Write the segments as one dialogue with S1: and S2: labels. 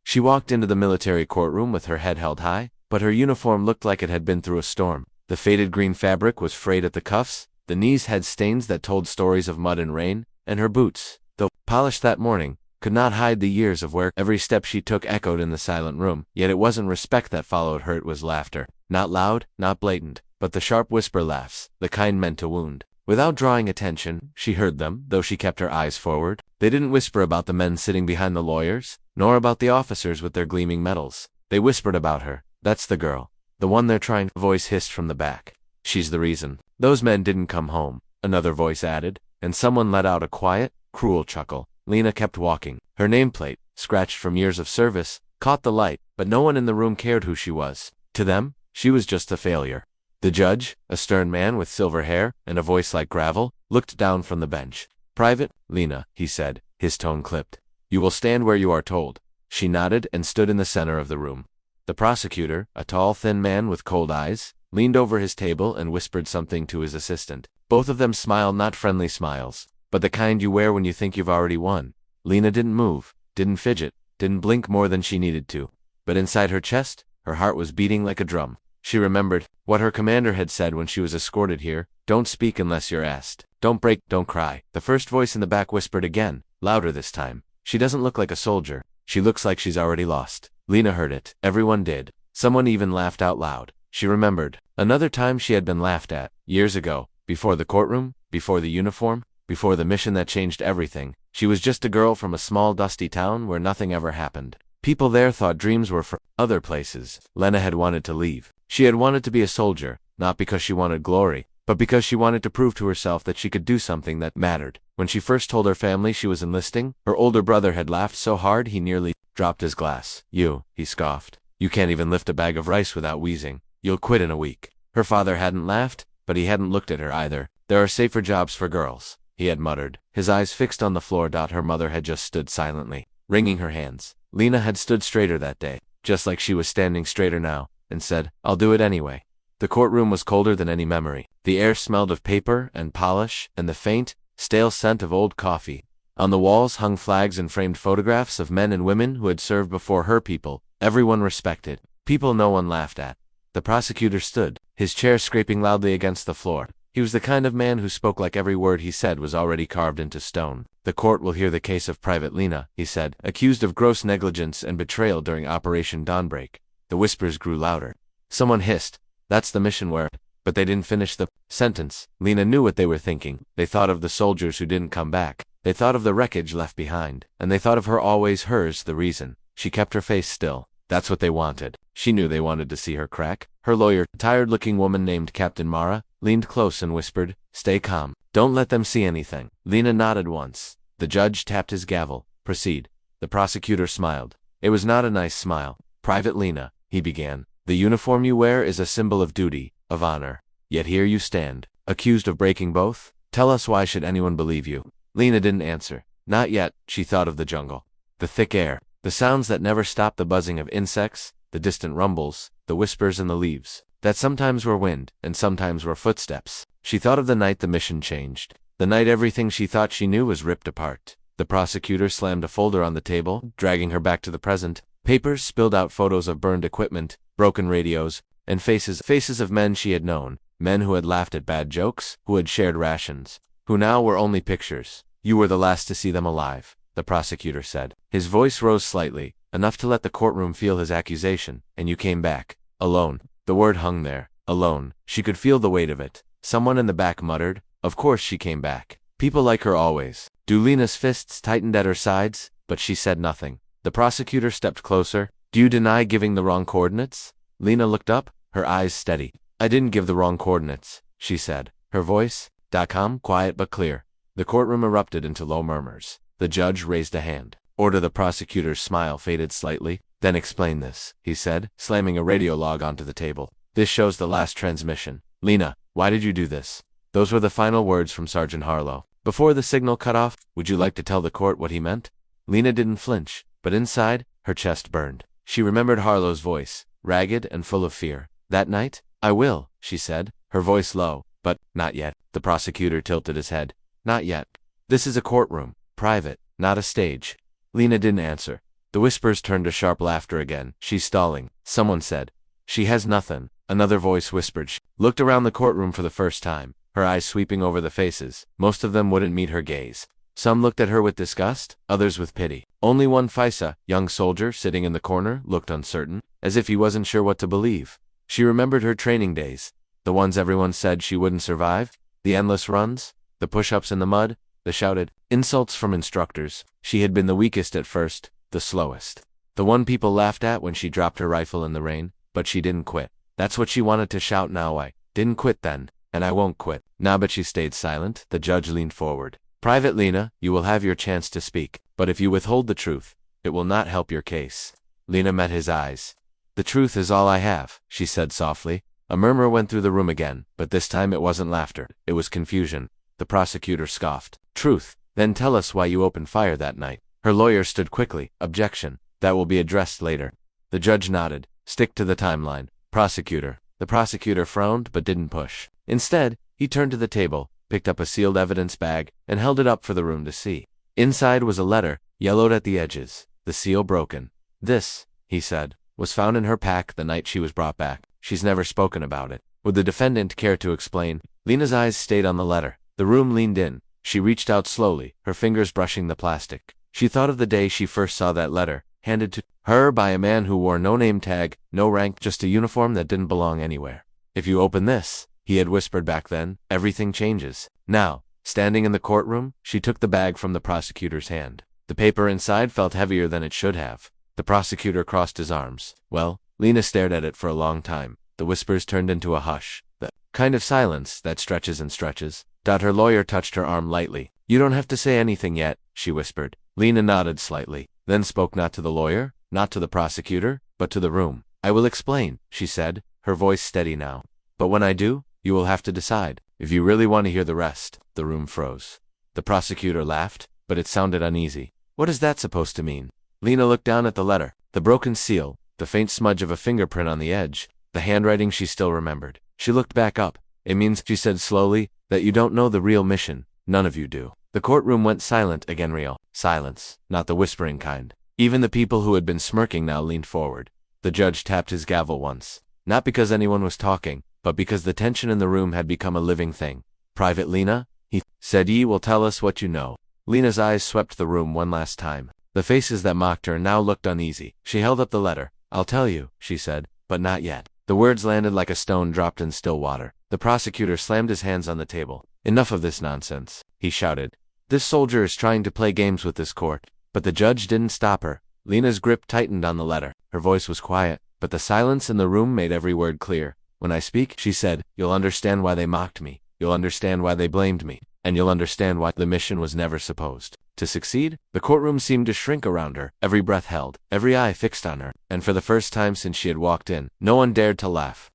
S1: She walked into the military courtroom with her head held high, but her uniform looked like it had been through a storm. The faded green fabric was frayed at the cuffs, the knees had stains that told stories of mud and rain, and her boots, though polished that morning, could not hide the years of wear. Every step she took echoed in the silent room, yet it wasn't respect that followed her, it was laughter. Not loud, not blatant, but the sharp whisper laughs, the kind meant to wound. Without drawing attention, she heard them, though she kept her eyes forward. They didn't whisper about the men sitting behind the lawyers, nor about the officers with their gleaming medals. They whispered about her. That's the girl. The one they're trying. A voice hissed from the back. She's the reason. Those men didn't come home, another voice added, and someone let out a quiet, cruel chuckle. Lena kept walking. Her nameplate, scratched from years of service, caught the light, but no one in the room cared who she was. To them, she was just a failure. The judge, a stern man with silver hair and a voice like gravel, looked down from the bench. Private Lena, he said, his tone clipped. You will stand where you are told. She nodded and stood in the center of the room. The prosecutor, a tall, thin man with cold eyes, leaned over his table and whispered something to his assistant. Both of them smiled, not friendly smiles, but the kind you wear when you think you've already won. Lena didn't move, didn't fidget, didn't blink more than she needed to. But inside her chest, her heart was beating like a drum. She remembered what her commander had said when she was escorted here. Don't speak unless you're asked. Don't break, don't cry. The first voice in the back whispered again, louder this time. She doesn't look like a soldier. She looks like she's already lost. Lena heard it. Everyone did. Someone even laughed out loud. She remembered another time she had been laughed at, years ago, before the courtroom, before the uniform, before the mission that changed everything. She was just a girl from a small dusty town where nothing ever happened. People there thought dreams were for other places. Lena had wanted to leave. She had wanted to be a soldier, not because she wanted glory, but because she wanted to prove to herself that she could do something that mattered. When she first told her family she was enlisting, her older brother had laughed so hard he nearly dropped his glass. You, he scoffed. You can't even lift a bag of rice without wheezing. You'll quit in a week. Her father hadn't laughed, but he hadn't looked at her either. There are safer jobs for girls, he had muttered, his eyes fixed on the floor. Her mother had just stood silently, wringing her hands. Lena had stood straighter that day, just like she was standing straighter now, and said, I'll do it anyway. The courtroom was colder than any memory. The air smelled of paper and polish and the faint, stale scent of old coffee. On the walls hung flags and framed photographs of men and women who had served before her, people everyone respected, people no one laughed at. The prosecutor stood, his chair scraping loudly against the floor. He was the kind of man who spoke like every word he said was already carved into stone. The court will hear the case of Private Lena, he said, accused of gross negligence and betrayal during Operation Dawnbreak. The whispers grew louder. Someone hissed, that's the mission where... But they didn't finish the sentence. Lena knew what they were thinking. They thought of the soldiers who didn't come back. They thought of the wreckage left behind. And they thought of her, always hers, the reason. She kept her face still. That's what they wanted. She knew they wanted to see her crack. Her lawyer, a tired-looking woman named Captain Mara, leaned close and whispered, stay calm. Don't let them see anything. Lena nodded once. The judge tapped his gavel. Proceed. The prosecutor smiled. It was not a nice smile. Private Lena, he began, the uniform you wear is a symbol of duty, of honor. Yet here you stand, accused of breaking both? Tell us, why should anyone believe you? Lena didn't answer. Not yet. She thought of the jungle. The thick air. The sounds that never stopped, the buzzing of insects, the distant rumbles, the whispers in the leaves, that sometimes were wind, and sometimes were footsteps. She thought of the night the mission changed. The night everything she thought she knew was ripped apart. The prosecutor slammed a folder on the table, dragging her back to the present. Papers spilled out, photos of burned equipment, broken radios, and faces of men she had known, men who had laughed at bad jokes, who had shared rations, who now were only pictures. You were the last to see them alive, the prosecutor said. His voice rose slightly, enough to let the courtroom feel his accusation, and you came back, alone. The word hung there, alone. She could feel the weight of it. Someone in the back muttered, of course she came back. People like her always. Lena's fists tightened at her sides, but she said nothing. The prosecutor stepped closer. Do you deny giving the wrong coordinates? Lena looked up, her eyes steady. I didn't give the wrong coordinates, she said, her voice, calm, quiet but clear. The courtroom erupted into low murmurs. The judge raised a hand. Order. The prosecutor's smile faded slightly. Then explain this, he said, slamming a radio log onto the table. This shows the last transmission. Lena, why did you do this? Those were the final words from Sergeant Harlow. Before the signal cut off, would you like to tell the court what he meant? Lena didn't flinch, but inside, her chest burned. She remembered Harlow's voice, ragged and full of fear. That night? I will, she said, her voice low. But, not yet. The prosecutor tilted his head. Not yet. This is a courtroom. Private, not a stage. Lena didn't answer. The whispers turned to sharp laughter again. She's stalling, someone said. She has nothing, another voice whispered. She looked around the courtroom for the first time, her eyes sweeping over the faces. Most of them wouldn't meet her gaze. Some looked at her with disgust, others with pity. Only one Faisa, young soldier, sitting in the corner, looked uncertain, as if he wasn't sure what to believe. She remembered her training days, the ones everyone said she wouldn't survive, the endless runs, the push-ups in the mud, the shouted insults from instructors. She had been the weakest at first, the slowest. The one people laughed at when she dropped her rifle in the rain, but she didn't quit. That's what she wanted to shout now. I didn't quit then, and I won't quit. Now but she stayed silent. The judge leaned forward. Private Lena, you will have your chance to speak, but if you withhold the truth, it will not help your case. Lena met his eyes. The truth is all I have, she said softly. A murmur went through the room again, but this time it wasn't laughter, it was confusion. The prosecutor scoffed. Truth, then tell us why you opened fire that night. Her lawyer stood quickly. Objection, that will be addressed later. The judge nodded. Stick to the timeline. Prosecutor. The prosecutor frowned but didn't push. Instead, he turned to the table, picked up a sealed evidence bag, and held it up for the room to see. Inside was a letter, yellowed at the edges, the seal broken. This, he said, was found in her pack the night she was brought back. She's never spoken about it. Would the defendant care to explain? Lena's eyes stayed on the letter. The room leaned in. She reached out slowly, her fingers brushing the plastic. She thought of the day she first saw that letter, handed to her by a man who wore no name tag, no rank, just a uniform that didn't belong anywhere. If you open this, he had whispered back then, everything changes. Now, standing in the courtroom, she took the bag from the prosecutor's hand. The paper inside felt heavier than it should have. The prosecutor crossed his arms. Well, Lena stared at it for a long time. The whispers turned into a hush. The kind of silence that stretches and stretches. Her lawyer touched her arm lightly. You don't have to say anything yet, she whispered. Lena nodded slightly, then spoke not to the lawyer, not to the prosecutor, but to the room. I will explain, she said, her voice steady now. But when I do, you will have to decide. If you really want to hear the rest. The room froze. The prosecutor laughed, but it sounded uneasy. What is that supposed to mean? Lena looked down at the letter, the broken seal, the faint smudge of a fingerprint on the edge, the handwriting she still remembered. She looked back up. It means, she said slowly, that you don't know the real mission. None of you do. The courtroom went silent again. Real silence, not the whispering kind. Even the people who had been smirking now leaned forward. The judge tapped his gavel once. Not because anyone was talking, but because the tension in the room had become a living thing. Private Lena, he said, ye will tell us what you know. Lena's eyes swept the room one last time. The faces that mocked her now looked uneasy. She held up the letter. I'll tell you, she said, but not yet. The words landed like a stone dropped in still water. The prosecutor slammed his hands on the table. Enough of this nonsense, he shouted. This soldier is trying to play games with this court. But the judge didn't stop her. Lena's grip tightened on the letter. Her voice was quiet, but the silence in the room made every word clear. When I speak, she said, you'll understand why they mocked me. You'll understand why they blamed me. And you'll understand why the mission was never supposed to succeed. The courtroom seemed to shrink around her, every breath held, every eye fixed on her, and for the first time since she had walked in, no one dared to laugh.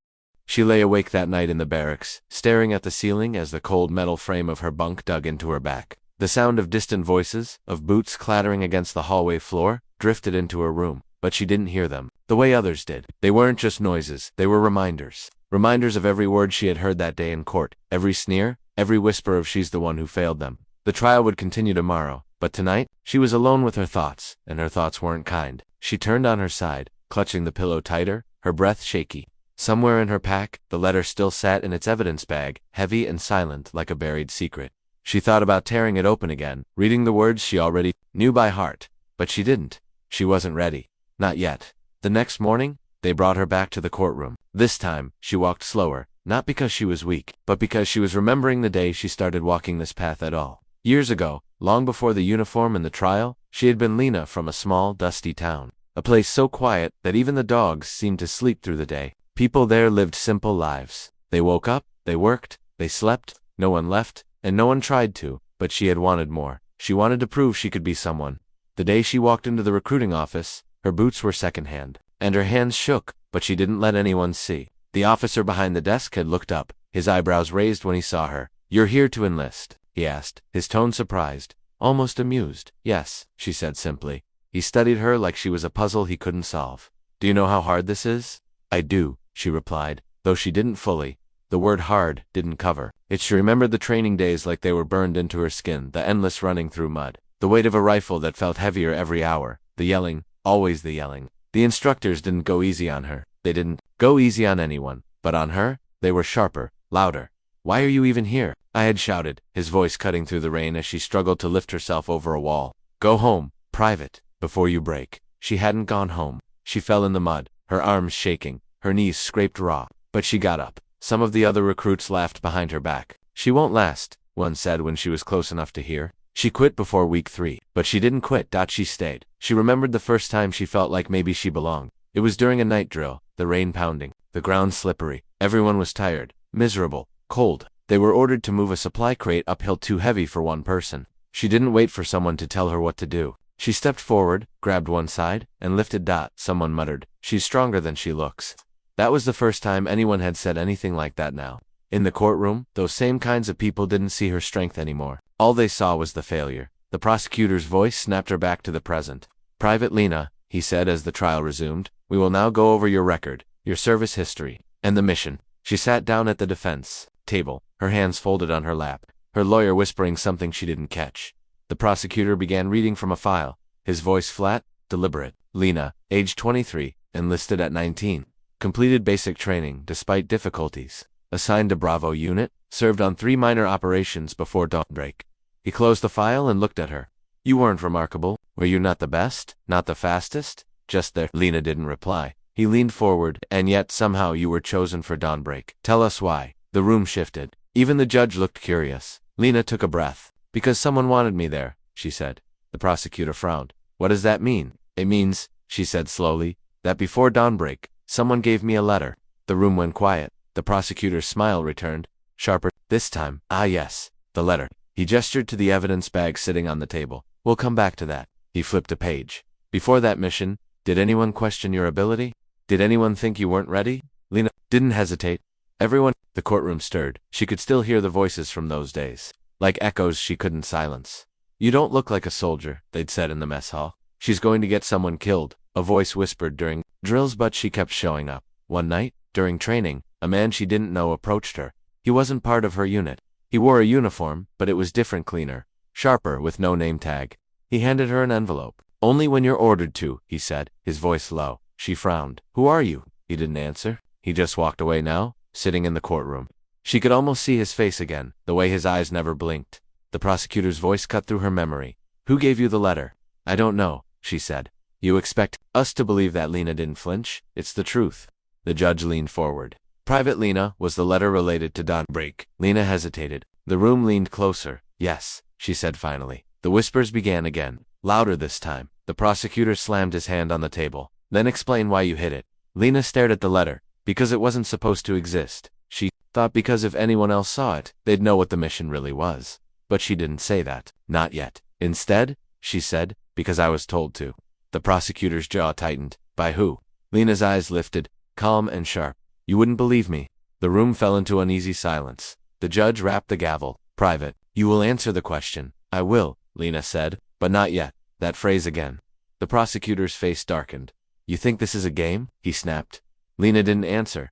S1: She lay awake that night in the barracks, staring at the ceiling as the cold metal frame of her bunk dug into her back. The sound of distant voices, of boots clattering against the hallway floor, drifted into her room, but she didn't hear them, the way others did. They weren't just noises, they were reminders. Reminders of every word she had heard that day in court, every sneer, every whisper of she's the one who failed them. The trial would continue tomorrow, but tonight, she was alone with her thoughts, and her thoughts weren't kind. She turned on her side, clutching the pillow tighter, her breath shaky. Somewhere in her pack, the letter still sat in its evidence bag, heavy and silent like a buried secret. She thought about tearing it open again, reading the words she already knew by heart, but she didn't. She wasn't ready. Not yet. The next morning, they brought her back to the courtroom. This time, she walked slower, not because she was weak, but because she was remembering the day she started walking this path at all. Years ago, long before the uniform and the trial, she had been Lena from a small, dusty town. A place so quiet that even the dogs seemed to sleep through the day. People there lived simple lives. They woke up, they worked, they slept, no one left, and no one tried to, but she had wanted more. She wanted to prove she could be someone. The day she walked into the recruiting office, her boots were secondhand, and her hands shook, but she didn't let anyone see. The officer behind the desk had looked up, his eyebrows raised when he saw her. You're here to enlist, he asked, his tone surprised, almost amused. Yes, she said simply. He studied her like she was a puzzle he couldn't solve. Do you know how hard this is? I do, she replied, though she didn't fully. The word hard didn't cover it. She remembered the training days like they were burned into her skin, the endless running through mud, the weight of a rifle that felt heavier every hour, the yelling, always the yelling. The instructors didn't go easy on her. They didn't go easy on anyone, but on her, they were sharper, louder. Why are you even here? I had shouted, his voice cutting through the rain as she struggled to lift herself over a wall. Go home, Private, before you break. She hadn't gone home. She fell in the mud, her arms shaking, her knees scraped raw, but she got up. Some of the other recruits laughed behind her back. She won't last, one said when she was close enough to hear. She quit before week 3, but she didn't quit. She stayed. She remembered the first time she felt like maybe she belonged. It was during a night drill, the rain pounding, the ground slippery. Everyone was tired, miserable, cold. They were ordered to move a supply crate uphill too heavy for one person. She didn't wait for someone to tell her what to do. She stepped forward, grabbed one side, and lifted. Someone muttered, "She's stronger than she looks." That was the first time anyone had said anything like that now. In the courtroom, those same kinds of people didn't see her strength anymore. All they saw was the failure. The prosecutor's voice snapped her back to the present. "Private Lena," he said as the trial resumed, "we will now go over your record, your service history, and the mission." She sat down at the defense table, her hands folded on her lap, her lawyer whispering something she didn't catch. The prosecutor began reading from a file, his voice flat, deliberate. Lena, age 23, enlisted at 19. Completed basic training despite difficulties. Assigned to Bravo unit, served on 3 minor operations before dawnbreak. He closed the file and looked at her. "You weren't remarkable. Were you not the best? Not the fastest? Just there?" Lena didn't reply. He leaned forward, "And yet somehow you were chosen for dawnbreak. Tell us why." The room shifted. Even the judge looked curious. Lena took a breath. "Because someone wanted me there," she said. The prosecutor frowned. "What does that mean?" "It means," she said slowly, "that before dawnbreak, someone gave me a letter." The room went quiet. The prosecutor's smile returned, sharper this time. "Ah yes, the letter." He gestured to the evidence bag sitting on the table. "We'll come back to that." He flipped a page. "Before that mission, did anyone question your ability? Did anyone think you weren't ready?" Lena didn't hesitate. Everyone. The courtroom stirred. She could still hear the voices from those days, like echoes she couldn't silence. "You don't look like a soldier," they'd said in the mess hall. "She's going to get someone killed," a voice whispered during drills, but she kept showing up. One night, during training, a man she didn't know approached her. He wasn't part of her unit. He wore a uniform, but it was different, cleaner, sharper, with no name tag. He handed her an envelope. "Only when you're ordered to," he said, his voice low. She frowned. "Who are you?" He didn't answer. He just walked away now, sitting in the courtroom. She could almost see his face again, the way his eyes never blinked. The prosecutor's voice cut through her memory. "Who gave you the letter?" "I don't know," she said. "You expect us to believe that?" Lena didn't flinch. "It's the truth." The judge leaned forward. "Private Lena, was the letter related to dawnbreak?" Lena hesitated. The room leaned closer. "Yes," she said finally. The whispers began again, louder this time. The prosecutor slammed his hand on the table. "Then explain why you hid it." Lena stared at the letter. "Because it wasn't supposed to exist." She thought because if anyone else saw it, they'd know what the mission really was. But she didn't say that. Not yet. "Instead," she said, "because I was told to." The prosecutor's jaw tightened. "By who?" Lena's eyes lifted, calm and sharp. "You wouldn't believe me." The room fell into uneasy silence. The judge rapped the gavel. "Private, you will answer the question." "I will," Lena said, "but not yet." That phrase again. The prosecutor's face darkened. "You think this is a game?" he snapped. Lena didn't answer.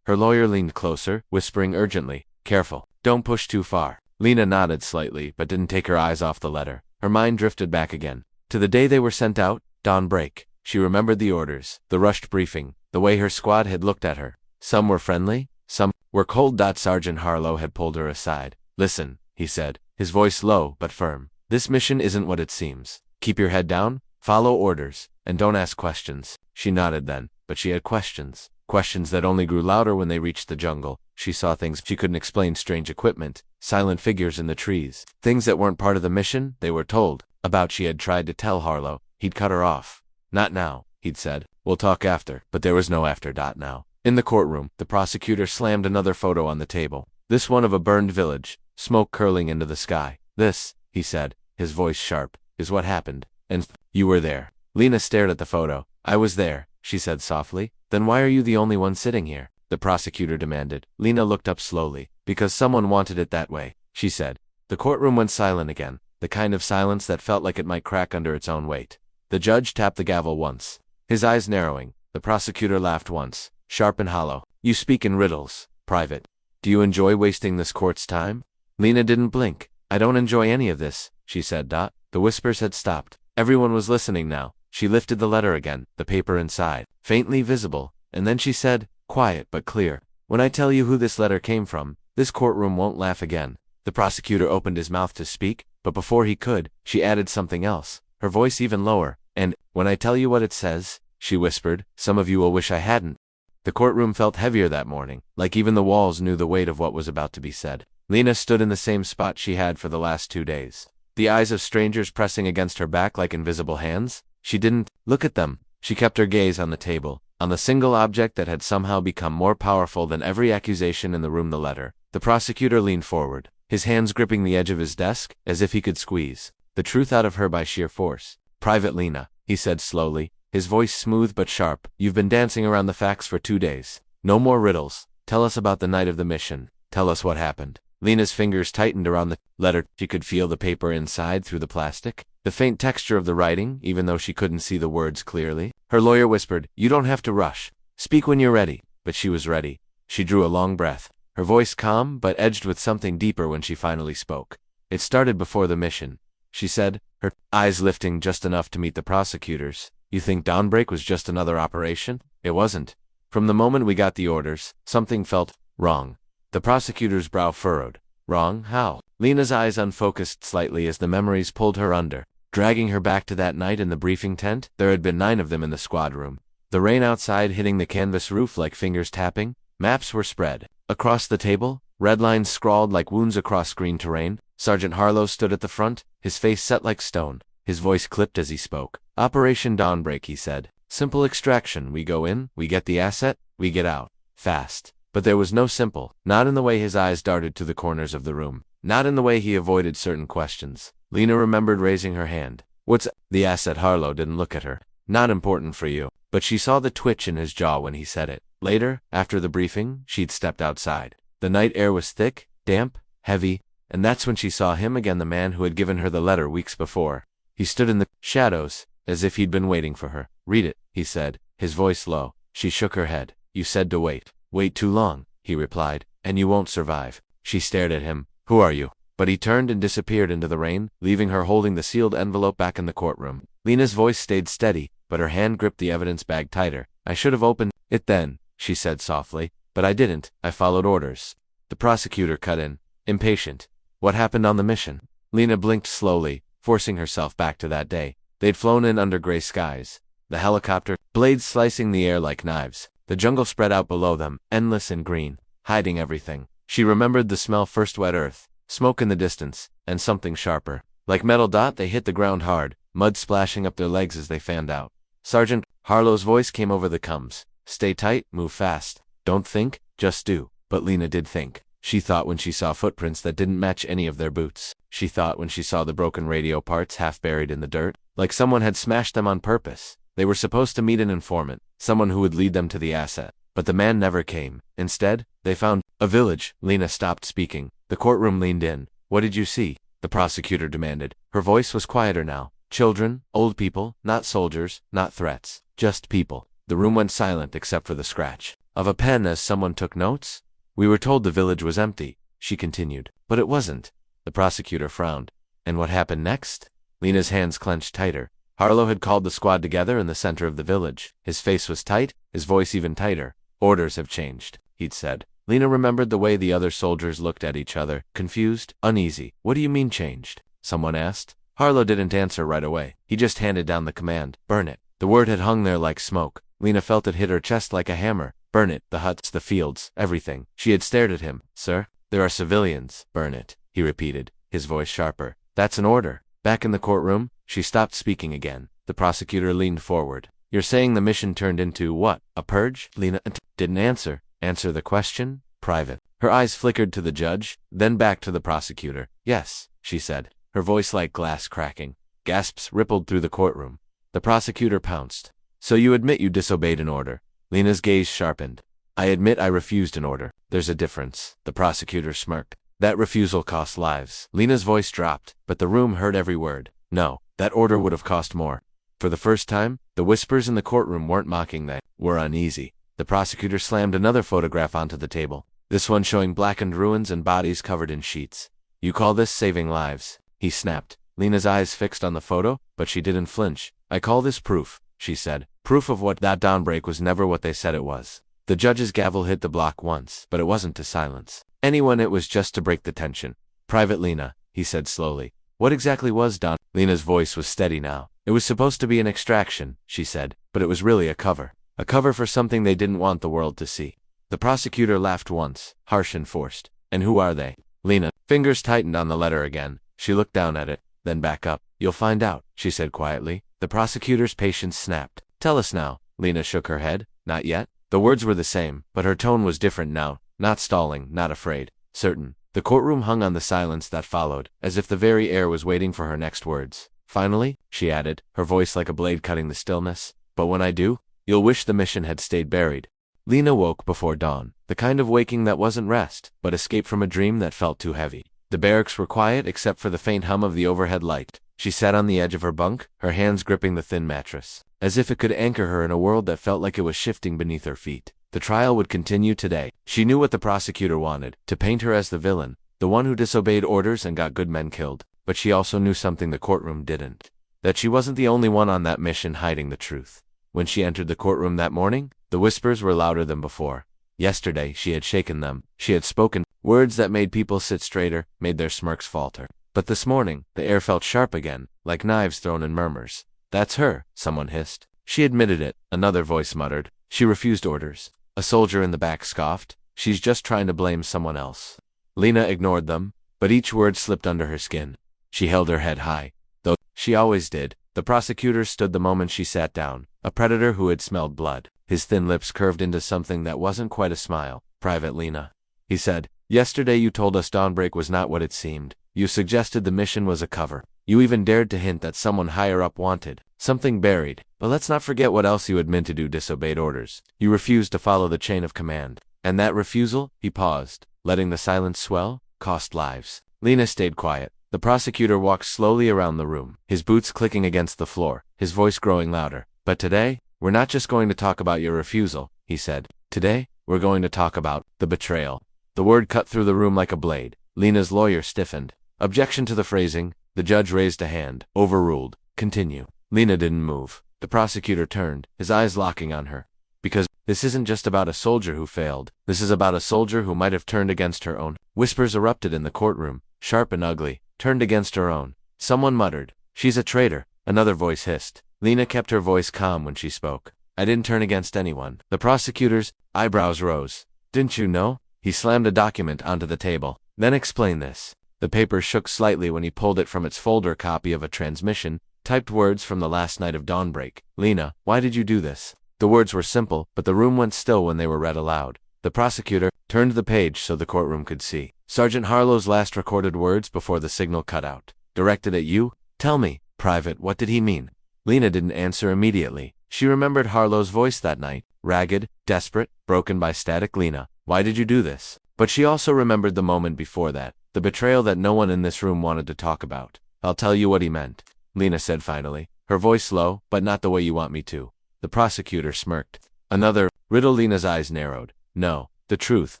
S1: Her lawyer leaned closer, whispering urgently, "Careful. Don't push too far." Lena nodded slightly, but didn't take her eyes off the letter. Her mind drifted back again to the day they were sent out, dawnbreak. She remembered the orders, the rushed briefing, the way her squad had looked at her. Some were friendly, some were cold. Sergeant Harlow had pulled her aside. "Listen," he said, his voice low but firm. "This mission isn't what it seems. Keep your head down, follow orders, and don't ask questions." She nodded then, but she had questions. Questions that only grew louder when they reached the jungle. She saw things she couldn't explain, strange equipment, silent figures in the trees, things that weren't part of the mission, they were told about. She had tried to tell Harlow. He'd cut her off. "Not now," he'd said. "We'll talk after." But there was no after. Now. In the courtroom, the prosecutor slammed another photo on the table. This one of a burned village, smoke curling into the sky. "This," he said, his voice sharp, "is what happened. And you were there." Lena stared at the photo. "I was there," she said softly. "Then why are you the only one sitting here?" the prosecutor demanded. Lena looked up slowly. "Because someone wanted it that way," she said. The courtroom went silent again, the kind of silence that felt like it might crack under its own weight. The judge tapped the gavel once, his eyes narrowing. The prosecutor laughed once, sharp and hollow. "You speak in riddles, Private. Do you enjoy wasting this court's time?" Lena didn't blink. "I don't enjoy any of this," she said. The whispers had stopped. Everyone was listening now, She lifted the letter again, the paper inside, faintly visible, and then she said, quiet but clear, "When I tell you who this letter came from, this courtroom won't laugh again." The prosecutor opened his mouth to speak, but before he could, she added something else, her voice even lower, "And, when I tell you what it says," she whispered, "some of you will wish I hadn't." The courtroom felt heavier that morning, like even the walls knew the weight of what was about to be said. Lena stood in the same spot she had for the last 2 days. The eyes of strangers pressing against her back like invisible hands. She didn't look at them. She kept her gaze on the table, on the single object that had somehow become more powerful than every accusation in the room, the letter. The prosecutor leaned forward, his hands gripping the edge of his desk, as if he could squeeze the truth out of her by sheer force. "Private Lena," he said slowly, his voice smooth but sharp, "you've been dancing around the facts for 2 days. No more riddles. Tell us about the night of the mission. Tell us what happened." Lena's fingers tightened around the letter. She could feel the paper inside through the plastic, the faint texture of the writing, even though she couldn't see the words clearly. Her lawyer whispered, "You don't have to rush. Speak when you're ready." But she was ready. She drew a long breath, her voice calm but edged with something deeper when she finally spoke. "It started before the mission," she said, her eyes lifting just enough to meet the prosecutor's. "You think Dawnbreak was just another operation? It wasn't. From the moment we got the orders, something felt wrong." The prosecutor's brow furrowed. "Wrong? How?" Lena's eyes unfocused slightly as the memories pulled her under, dragging her back to that night in the briefing tent. There had been 9 of them in the squad room. The rain outside hitting the canvas roof like fingers tapping. Maps were spread across the table, red lines scrawled like wounds across green terrain. Sergeant Harlow stood at the front, his face set like stone, his voice clipped as he spoke. "Operation Dawnbreak," he said. "Simple extraction. We go in, we get the asset, we get out. Fast." But there was no simple, not in the way his eyes darted to the corners of the room, not in the way he avoided certain questions. Lena remembered raising her hand. "What's the asset?" Harlow didn't look at her. "Not important for you." But she saw the twitch in his jaw when he said it. Later, after the briefing, she'd stepped outside. The night air was thick, damp, heavy, and that's when she saw him again, the man who had given her the letter weeks before. He stood in the shadows, as if he'd been waiting for her. "Read it," he said, his voice low. She shook her head. "You said to wait." "Wait too long," he replied, "and you won't survive." She stared at him. "Who are you?" But he turned and disappeared into the rain, leaving her holding the sealed envelope back in the courtroom. Lena's voice stayed steady, but her hand gripped the evidence bag tighter. "I should have opened it then," she said softly, "but I didn't. I followed orders." The prosecutor cut in, impatient. "What happened on the mission?" Lena blinked slowly, forcing herself back to that day. They'd flown in under gray skies, the helicopter, blades slicing the air like knives. The jungle spread out below them, endless and green, hiding everything. She remembered the smell, first wet earth, smoke in the distance, and something sharper. Like metal dot, they hit the ground hard, mud splashing up their legs as they fanned out. Sergeant Harlow's voice came over the coms. "Stay tight, move fast. Don't think, just do." But Lena did think. She thought when she saw footprints that didn't match any of their boots. She thought when she saw the broken radio parts half buried in the dirt, like someone had smashed them on purpose. They were supposed to meet an informant, someone who would lead them to the asset. But the man never came. Instead, they found a village. Lena stopped speaking. The courtroom leaned in. "What did you see?" the prosecutor demanded. Her voice was quieter now. "Children, old people, not soldiers, not threats, just people." The room went silent except for the scratch of a pen as someone took notes. "We were told the village was empty," she continued. "But it wasn't." The prosecutor frowned. "And what happened next?" Lena's hands clenched tighter. Harlow had called the squad together in the center of the village. His face was tight, his voice even tighter. "Orders have changed," he'd said. Lena remembered the way the other soldiers looked at each other, confused, uneasy. "What do you mean changed?" someone asked. Harlow didn't answer right away. He just handed down the command, "Burn it." The word had hung there like smoke. Lena felt it hit her chest like a hammer. Burn it, the huts, the fields, everything. She had stared at him. "Sir, there are civilians." "Burn it," he repeated, his voice sharper. "That's an order." Back in the courtroom, she stopped speaking again. The prosecutor leaned forward. "You're saying the mission turned into what? A purge?" Lena didn't answer. Answer the question? "Private." Her eyes flickered to the judge, then back to the prosecutor. "Yes," she said, her voice like glass cracking. Gasps rippled through the courtroom. The prosecutor pounced. "So you admit you disobeyed an order?" Lena's gaze sharpened. "I admit I refused an order." "There's a difference." The prosecutor smirked. "That refusal cost lives." Lena's voice dropped, but the room heard every word. "No, that order would have cost more." For the first time, the whispers in the courtroom weren't mocking, they were uneasy. The prosecutor slammed another photograph onto the table, this one showing blackened ruins and bodies covered in sheets. "You call this saving lives?" he snapped. Lena's eyes fixed on the photo, but she didn't flinch. I call this proof, she said. Proof of what that dawnbreak was never what they said it was. The judge's gavel hit the block once, but it wasn't to silence anyone, it was just to break the tension. Private Lena, he said slowly. What exactly was Dawn? Lena's voice was steady now. It was supposed to be an extraction, she said, but it was really a cover. A cover for something they didn't want the world to see. The prosecutor laughed once, harsh and forced. And who are they? Lena, fingers tightened on the letter again. She looked down at it, then back up. You'll find out, she said quietly. The prosecutor's patience snapped. Tell us now. Lena shook her head. Not yet. The words were the same, but her tone was different now. Not stalling, not afraid. Certain. The courtroom hung on the silence that followed, as if the very air was waiting for her next words. Finally, she added, her voice like a blade cutting the stillness. But when I do, you'll wish the mission had stayed buried. Lena woke before dawn, the kind of waking that wasn't rest, but escape from a dream that felt too heavy. The barracks were quiet except for the faint hum of the overhead light. She sat on the edge of her bunk, her hands gripping the thin mattress, as if it could anchor her in a world that felt like it was shifting beneath her feet. The trial would continue today. She knew what the prosecutor wanted, to paint her as the villain, the one who disobeyed orders and got good men killed. But she also knew something the courtroom didn't. That she wasn't the only one on that mission hiding the truth. When she entered the courtroom that morning, the whispers were louder than before. Yesterday, she had shaken them. She had spoken words that made people sit straighter, made their smirks falter. But this morning, the air felt sharp again, like knives thrown in murmurs. That's her, someone hissed. She admitted it, another voice muttered. She refused orders. A soldier in the back scoffed. She's just trying to blame someone else. Lena ignored them, but each word slipped under her skin. She held her head high, though she always did. The prosecutor stood the moment she sat down, a predator who had smelled blood. His thin lips curved into something that wasn't quite a smile. Private Lena, he said, yesterday you told us dawnbreak was not what it seemed. You suggested the mission was a cover. You even dared to hint that someone higher up wanted something buried. But let's not forget what else you admitted to disobeyed orders. You refused to follow the chain of command. And that refusal, he paused, letting the silence swell, cost lives. Lena stayed quiet. The prosecutor walked slowly around the room, his boots clicking against the floor, his voice growing louder. But today, we're not just going to talk about your refusal, he said. Today, we're going to talk about the betrayal. The word cut through the room like a blade. Lena's lawyer stiffened. Objection to the phrasing. The judge raised a hand. Overruled. Continue. Lena didn't move. The prosecutor turned, his eyes locking on her. Because this isn't just about a soldier who failed. This is about a soldier who might have turned against her own. Whispers erupted in the courtroom, sharp and ugly. Turned against her own. Someone muttered, "She's a traitor." Another voice hissed. Lena kept her voice calm when she spoke. "I didn't turn against anyone." The prosecutor's eyebrows rose. "Didn't you know?" He slammed a document onto the table. "Then explain this." The paper shook slightly when he pulled it from its folder copy of a transmission, typed words from the last night of dawnbreak. "Lena, why did you do this?" The words were simple, but the room went still when they were read aloud. The prosecutor turned the page so the courtroom could see. Sergeant Harlow's last recorded words before the signal cut out. "Directed at you? Tell me, Private, what did he mean?" Lena didn't answer immediately. She remembered Harlow's voice that night. Ragged, desperate, broken by static. "Lena, why did you do this?" But she also remembered the moment before that, the betrayal that no one in this room wanted to talk about. "I'll tell you what he meant," Lena said finally, her voice low, "but not the way you want me to." The prosecutor smirked. Another riddle. Lena's eyes narrowed. "No, the truth."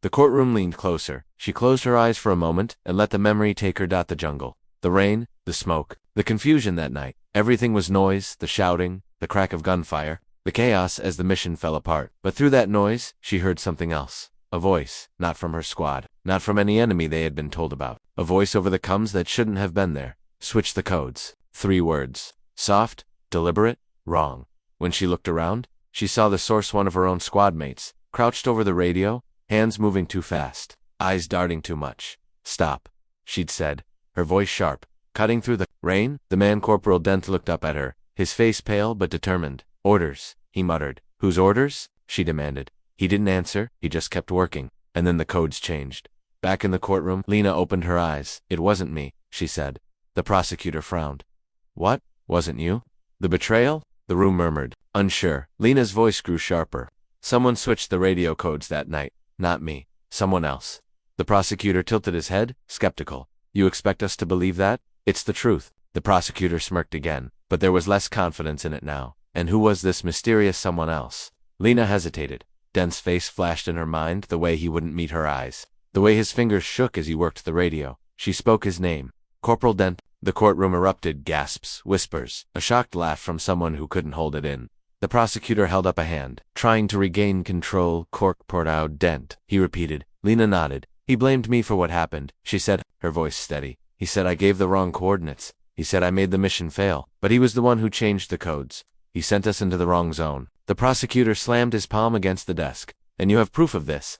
S1: The courtroom leaned closer. She closed her eyes for a moment and let the memory take her. The jungle. The rain, the smoke, the confusion that night. Everything was noise, the shouting, the crack of gunfire, the chaos as the mission fell apart. But through that noise, she heard something else. A voice, not from her squad, not from any enemy they had been told about. A voice over the comms that shouldn't have been there. Switch the codes. 3 words. Soft, deliberate, wrong. When she looked around, she saw the source, one of her own squad mates, crouched over the radio, hands moving too fast, eyes darting too much. "Stop," she'd said, her voice sharp, cutting through the rain. The man, Corporal Dent, looked up at her, his face pale but determined. "Orders," he muttered. "Whose orders?" she demanded. He didn't answer, he just kept working. And then the codes changed. Back in the courtroom, Lena opened her eyes. "It wasn't me," she said. The prosecutor frowned. "What? Wasn't you?" "The betrayal?" the room murmured, unsure. Lena's voice grew sharper. "Someone switched the radio codes that night. Not me. Someone else." The prosecutor tilted his head, skeptical. "You expect us to believe that?" "It's the truth." The prosecutor smirked again, but there was less confidence in it now. And who was this mysterious someone else? Lena hesitated. Dent's face flashed in her mind, the way he wouldn't meet her eyes, the way his fingers shook as he worked the radio. She spoke his name. "Corporal Dent." The courtroom erupted, gasps, whispers, a shocked laugh from someone who couldn't hold it in. The prosecutor held up a hand. Trying to regain control, Courtroom Dent, he repeated. Lena nodded. He blamed me for what happened, she said, her voice steady. He said I gave the wrong coordinates. He said I made the mission fail. But he was the one who changed the codes. He sent us into the wrong zone. The prosecutor slammed his palm against the desk. And you have proof of this?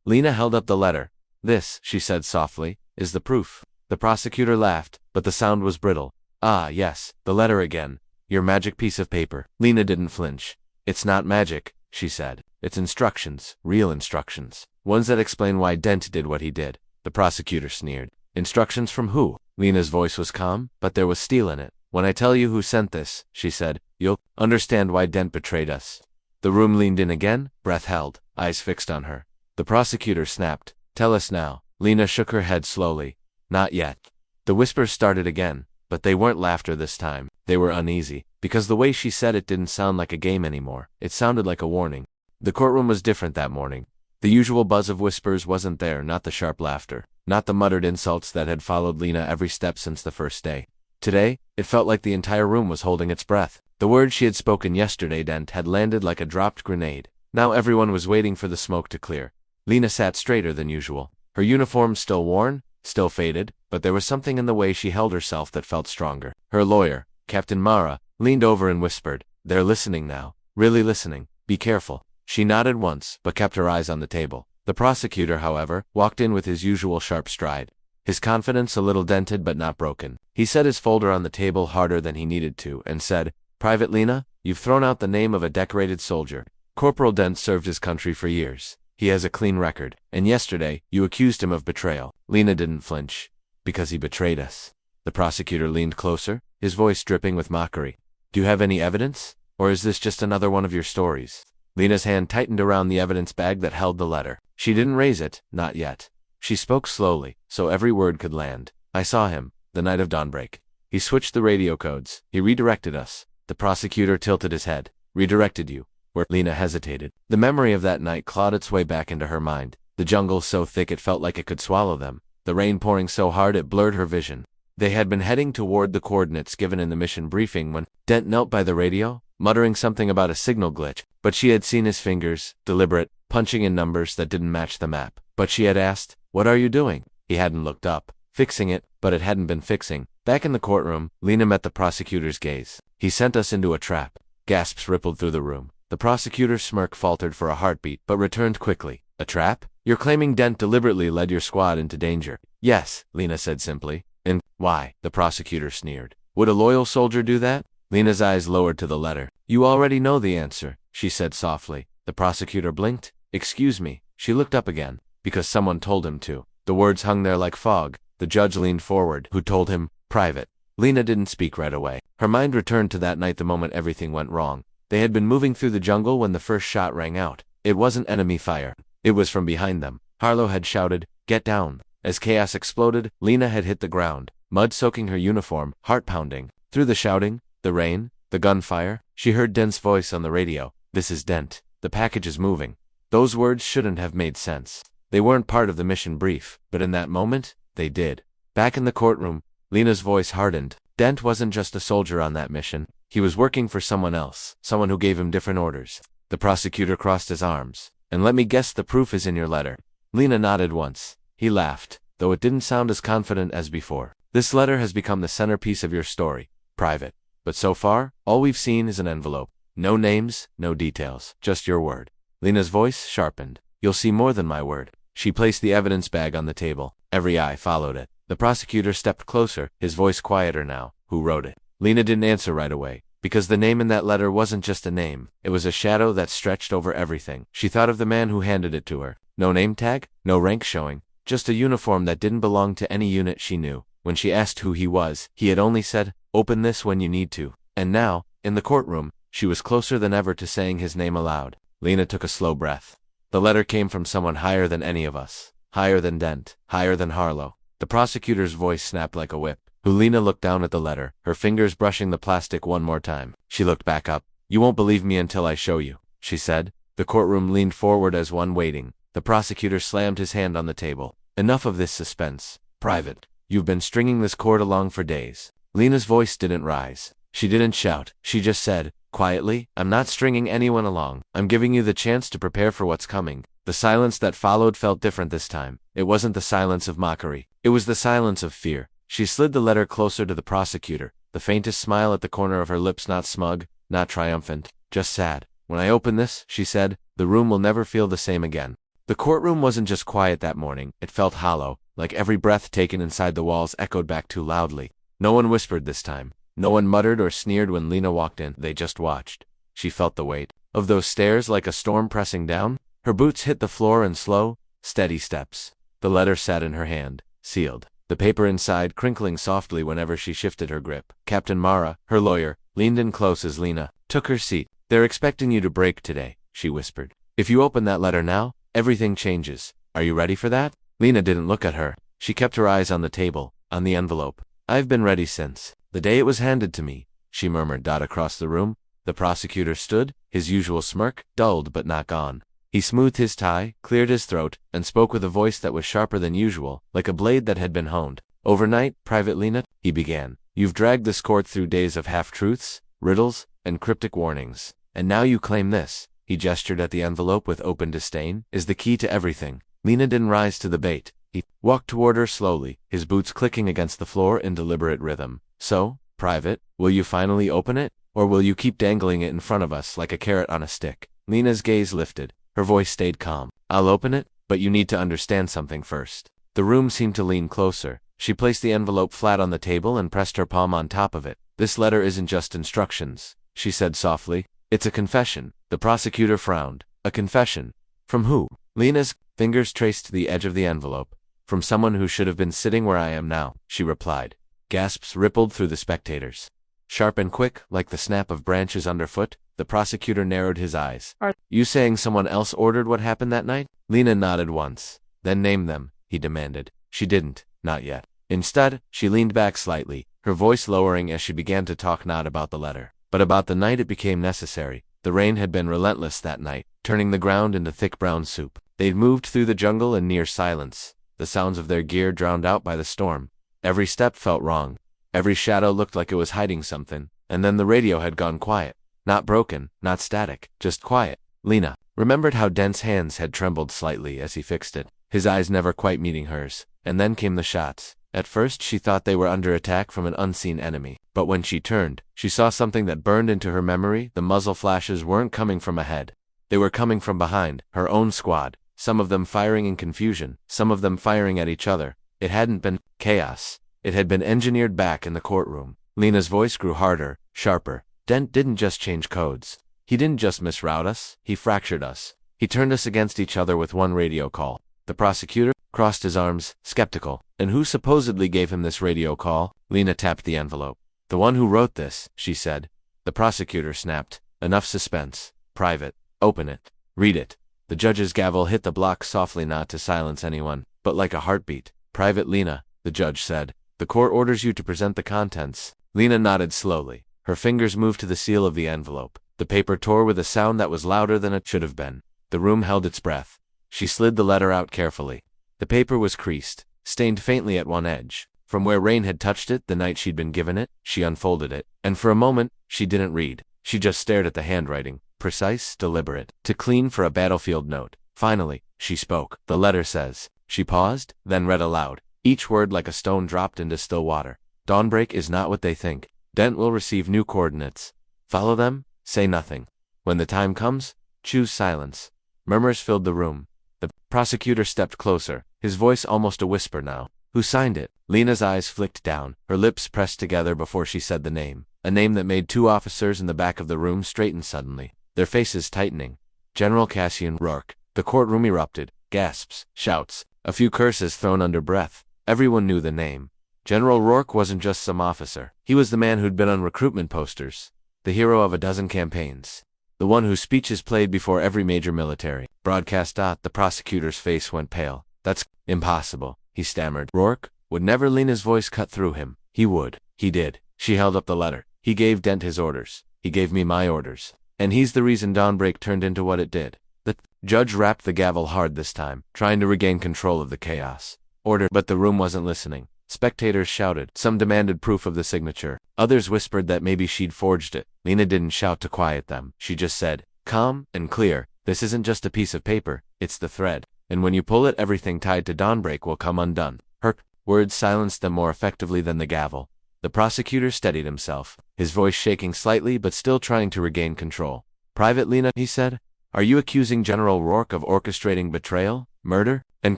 S1: Lena held up the letter. This, she said softly, is the proof. The prosecutor laughed, but the sound was brittle. Ah, yes, the letter again. Your magic piece of paper. Lena didn't flinch. It's not magic, she said. It's instructions, real instructions. Ones that explain why Dent did what he did. The prosecutor sneered. Instructions from who? Lena's voice was calm, but there was steel in it. When I tell you who sent this, she said, you'll understand why Dent betrayed us. The room leaned in again, breath held, eyes fixed on her. The prosecutor snapped. Tell us now. Lena shook her head slowly. Not yet. The whispers started again, but they weren't laughter this time. They were uneasy, because the way she said it didn't sound like a game anymore. It sounded like a warning. The courtroom was different that morning. The usual buzz of whispers wasn't there, not the sharp laughter, not the muttered insults that had followed Lena every step since the first day. Today, it felt like the entire room was holding its breath. The words she had spoken yesterday, Dent, had landed like a dropped grenade. Now everyone was waiting for the smoke to clear. Lena sat straighter than usual. Her uniform still worn, still faded, but there was something in the way she held herself that felt stronger. Her lawyer, Captain Mara, leaned over and whispered, they're listening now. Really listening. Be careful. She nodded once, but kept her eyes on the table. The prosecutor, however, walked in with his usual sharp stride. His confidence a little dented but not broken. He set his folder on the table harder than he needed to, and said, Private Lena, you've thrown out the name of a decorated soldier. Corporal Dent served his country for years. He has a clean record, and yesterday, you accused him of betrayal. Lena didn't flinch. Because he betrayed us. The prosecutor leaned closer, his voice dripping with mockery. Do you have any evidence? Or is this just another one of your stories? Lena's hand tightened around the evidence bag that held the letter. She didn't raise it, not yet. She spoke slowly, so every word could land. I saw him, the night of dawnbreak. He switched the radio codes. He redirected us. The prosecutor tilted his head. Redirected you. Where? Lena hesitated. The memory of that night clawed its way back into her mind. The jungle so thick it felt like it could swallow them. The rain pouring so hard it blurred her vision. They had been heading toward the coordinates given in the mission briefing when Dent knelt by the radio, muttering something about a signal glitch, but she had seen his fingers, deliberate, punching in numbers that didn't match the map. But she had asked, what are you doing? He hadn't looked up. Fixing it, but it hadn't been fixing. Back in the courtroom, Lena met the prosecutor's gaze. He sent us into a trap. Gasps rippled through the room. The prosecutor's smirk faltered for a heartbeat, but returned quickly. A trap? You're claiming Dent deliberately led your squad into danger. Yes, Lena said simply. And why? The prosecutor sneered. Would a loyal soldier do that? Lena's eyes lowered to the letter. You already know the answer, she said softly. The prosecutor blinked. Excuse me. She looked up again. Because someone told him to. The words hung there like fog. The judge leaned forward. Who told him? Private. Lena didn't speak right away. Her mind returned to that night the moment everything went wrong. They had been moving through the jungle when the first shot rang out. It wasn't enemy fire. It was from behind them. Harlow had shouted, get down. As chaos exploded, Lena had hit the ground, mud soaking her uniform, heart pounding. Through the shouting, the rain, the gunfire, she heard Dent's voice on the radio. This is Dent. The package is moving. Those words shouldn't have made sense. They weren't part of the mission brief, but in that moment, they did. Back in the courtroom, Lena's voice hardened. Dent wasn't just a soldier on that mission. He was working for someone else, someone who gave him different orders. The prosecutor crossed his arms. And let me guess the proof is in your letter. Lena nodded once. He laughed, though it didn't sound as confident as before. This letter has become the centerpiece of your story. Private. But so far, all we've seen is an envelope. No names, no details, just your word. Lena's voice sharpened. You'll see more than my word. She placed the evidence bag on the table. Every eye followed it. The prosecutor stepped closer, his voice quieter now. Who wrote it? Lena didn't answer right away. Because the name in that letter wasn't just a name. It was a shadow that stretched over everything. She thought of the man who handed it to her. No name tag, no rank showing. Just a uniform that didn't belong to any unit she knew. When she asked who he was, he had only said, open this when you need to. And now, in the courtroom, she was closer than ever to saying his name aloud. Lena took a slow breath. The letter came from someone higher than any of us. Higher than Dent. Higher than Harlow. The prosecutor's voice snapped like a whip. Lena looked down at the letter, her fingers brushing the plastic one more time. She looked back up. You won't believe me until I show you, she said. The courtroom leaned forward as one waiting. The prosecutor slammed his hand on the table. Enough of this suspense. Private. You've been stringing this cord along for days. Lena's voice didn't rise. She didn't shout. She just said, quietly, I'm not stringing anyone along. I'm giving you the chance to prepare for what's coming. The silence that followed felt different this time. It wasn't the silence of mockery. It was the silence of fear. She slid the letter closer to the prosecutor, the faintest smile at the corner of her lips, not smug, not triumphant, just sad. When I open this, she said, the room will never feel the same again. The courtroom wasn't just quiet that morning. It felt hollow, like every breath taken inside the walls echoed back too loudly. No one whispered this time. No one muttered or sneered when Lena walked in. They just watched. She felt the weight of those stairs like a storm pressing down. Her boots hit the floor in slow, steady steps. The letter sat in her hand, sealed, the paper inside crinkling softly whenever she shifted her grip. Captain Mara, her lawyer, leaned in close as Lena took her seat. They're expecting you to break today, she whispered. If you open that letter now, everything changes. Are you ready for that? Lena didn't look at her. She kept her eyes on the table, on the envelope. I've been ready since the day it was handed to me, she murmured. Across the room, the prosecutor stood, his usual smirk, dulled but not gone. He smoothed his tie, cleared his throat, and spoke with a voice that was sharper than usual, like a blade that had been honed. Overnight, Private Lena, he began, you've dragged this court through days of half-truths, riddles, and cryptic warnings. And now you claim this, he gestured at the envelope with open disdain, is the key to everything. Lena didn't rise to the bait. He walked toward her slowly, his boots clicking against the floor in deliberate rhythm. So, Private, will you finally open it? Or will you keep dangling it in front of us like a carrot on a stick? Lena's gaze lifted. Her voice stayed calm. I'll open it, but you need to understand something first. The room seemed to lean closer. She placed the envelope flat on the table and pressed her palm on top of it. This letter isn't just instructions, she said softly. It's a confession. The prosecutor frowned. A confession? From who? Lena's fingers traced the edge of the envelope. From someone who should have been sitting where I am now, she replied. Gasps rippled through the spectators. Sharp and quick, like the snap of branches underfoot, the prosecutor narrowed his eyes. Are you saying someone else ordered what happened that night? Lena nodded once. Then name them, he demanded. She didn't, not yet. Instead, she leaned back slightly, her voice lowering as she began to talk not about the letter, but about the night it became necessary. The rain had been relentless that night, turning the ground into thick brown soup. They'd moved through the jungle in near silence, the sounds of their gear drowned out by the storm. Every step felt wrong. Every shadow looked like it was hiding something. And then the radio had gone quiet. Not broken, not static, just quiet. Lena remembered how Dent's hands had trembled slightly as he fixed it, his eyes never quite meeting hers. And then came the shots. At first she thought they were under attack from an unseen enemy. But when she turned, she saw something that burned into her memory. The muzzle flashes weren't coming from ahead. They were coming from behind, her own squad. Some of them firing in confusion, some of them firing at each other. It hadn't been chaos. It had been engineered back in the courtroom. Lena's voice grew harder, sharper. Dent didn't just change codes. He didn't just misroute us, he fractured us. He turned us against each other with one radio call. The prosecutor crossed his arms, skeptical. And who supposedly gave him this radio call? Lena tapped the envelope. The one who wrote this, she said. The prosecutor snapped. Enough suspense. Private. Open it. Read it. The judge's gavel hit the block softly, not to silence anyone, but like a heartbeat. Private Lena, the judge said. The court orders you to present the contents. Lena nodded slowly. Her fingers moved to the seal of the envelope. The paper tore with a sound that was louder than it should have been. The room held its breath. She slid the letter out carefully. The paper was creased, stained faintly at one edge. From where rain had touched it the night she'd been given it, she unfolded it. And for a moment, she didn't read. She just stared at the handwriting. Precise, deliberate, too clean for a battlefield note. Finally, she spoke. The letter says. She paused, then read aloud. Each word like a stone dropped into still water. Dawnbreak is not what they think. Dent will receive new coordinates. Follow them, say nothing. When the time comes, choose silence. Murmurs filled the room. The prosecutor stepped closer, his voice almost a whisper now. Who signed it? Lena's eyes flicked down, her lips pressed together before she said the name. A name that made two officers in the back of the room straighten suddenly, their faces tightening. General Cassian Rourke. The courtroom erupted. Gasps, shouts, a few curses thrown under breath. Everyone knew the name. General Rourke wasn't just some officer. He was the man who'd been on recruitment posters, the hero of a dozen campaigns, the one whose speeches played before every major military broadcast. The prosecutor's face went pale. That's impossible, he stammered. Rourke would never. Lena's voice cut through him. He would. He did. She held up the letter. He gave Dent his orders. He gave me my orders. And he's the reason Dawnbreak turned into what it did. The judge rapped the gavel hard this time, trying to regain control of the chaos. Order, but the room wasn't listening. Spectators shouted. Some demanded proof of the signature. Others whispered that maybe she'd forged it. Lena didn't shout to quiet them. She just said, calm and clear, this isn't just a piece of paper, it's the thread. And when you pull it, everything tied to Dawnbreak will come undone. Her words silenced them more effectively than the gavel. The prosecutor steadied himself, his voice shaking slightly but still trying to regain control. Private Lena, he said, are you accusing General Rourke of orchestrating betrayal, murder, and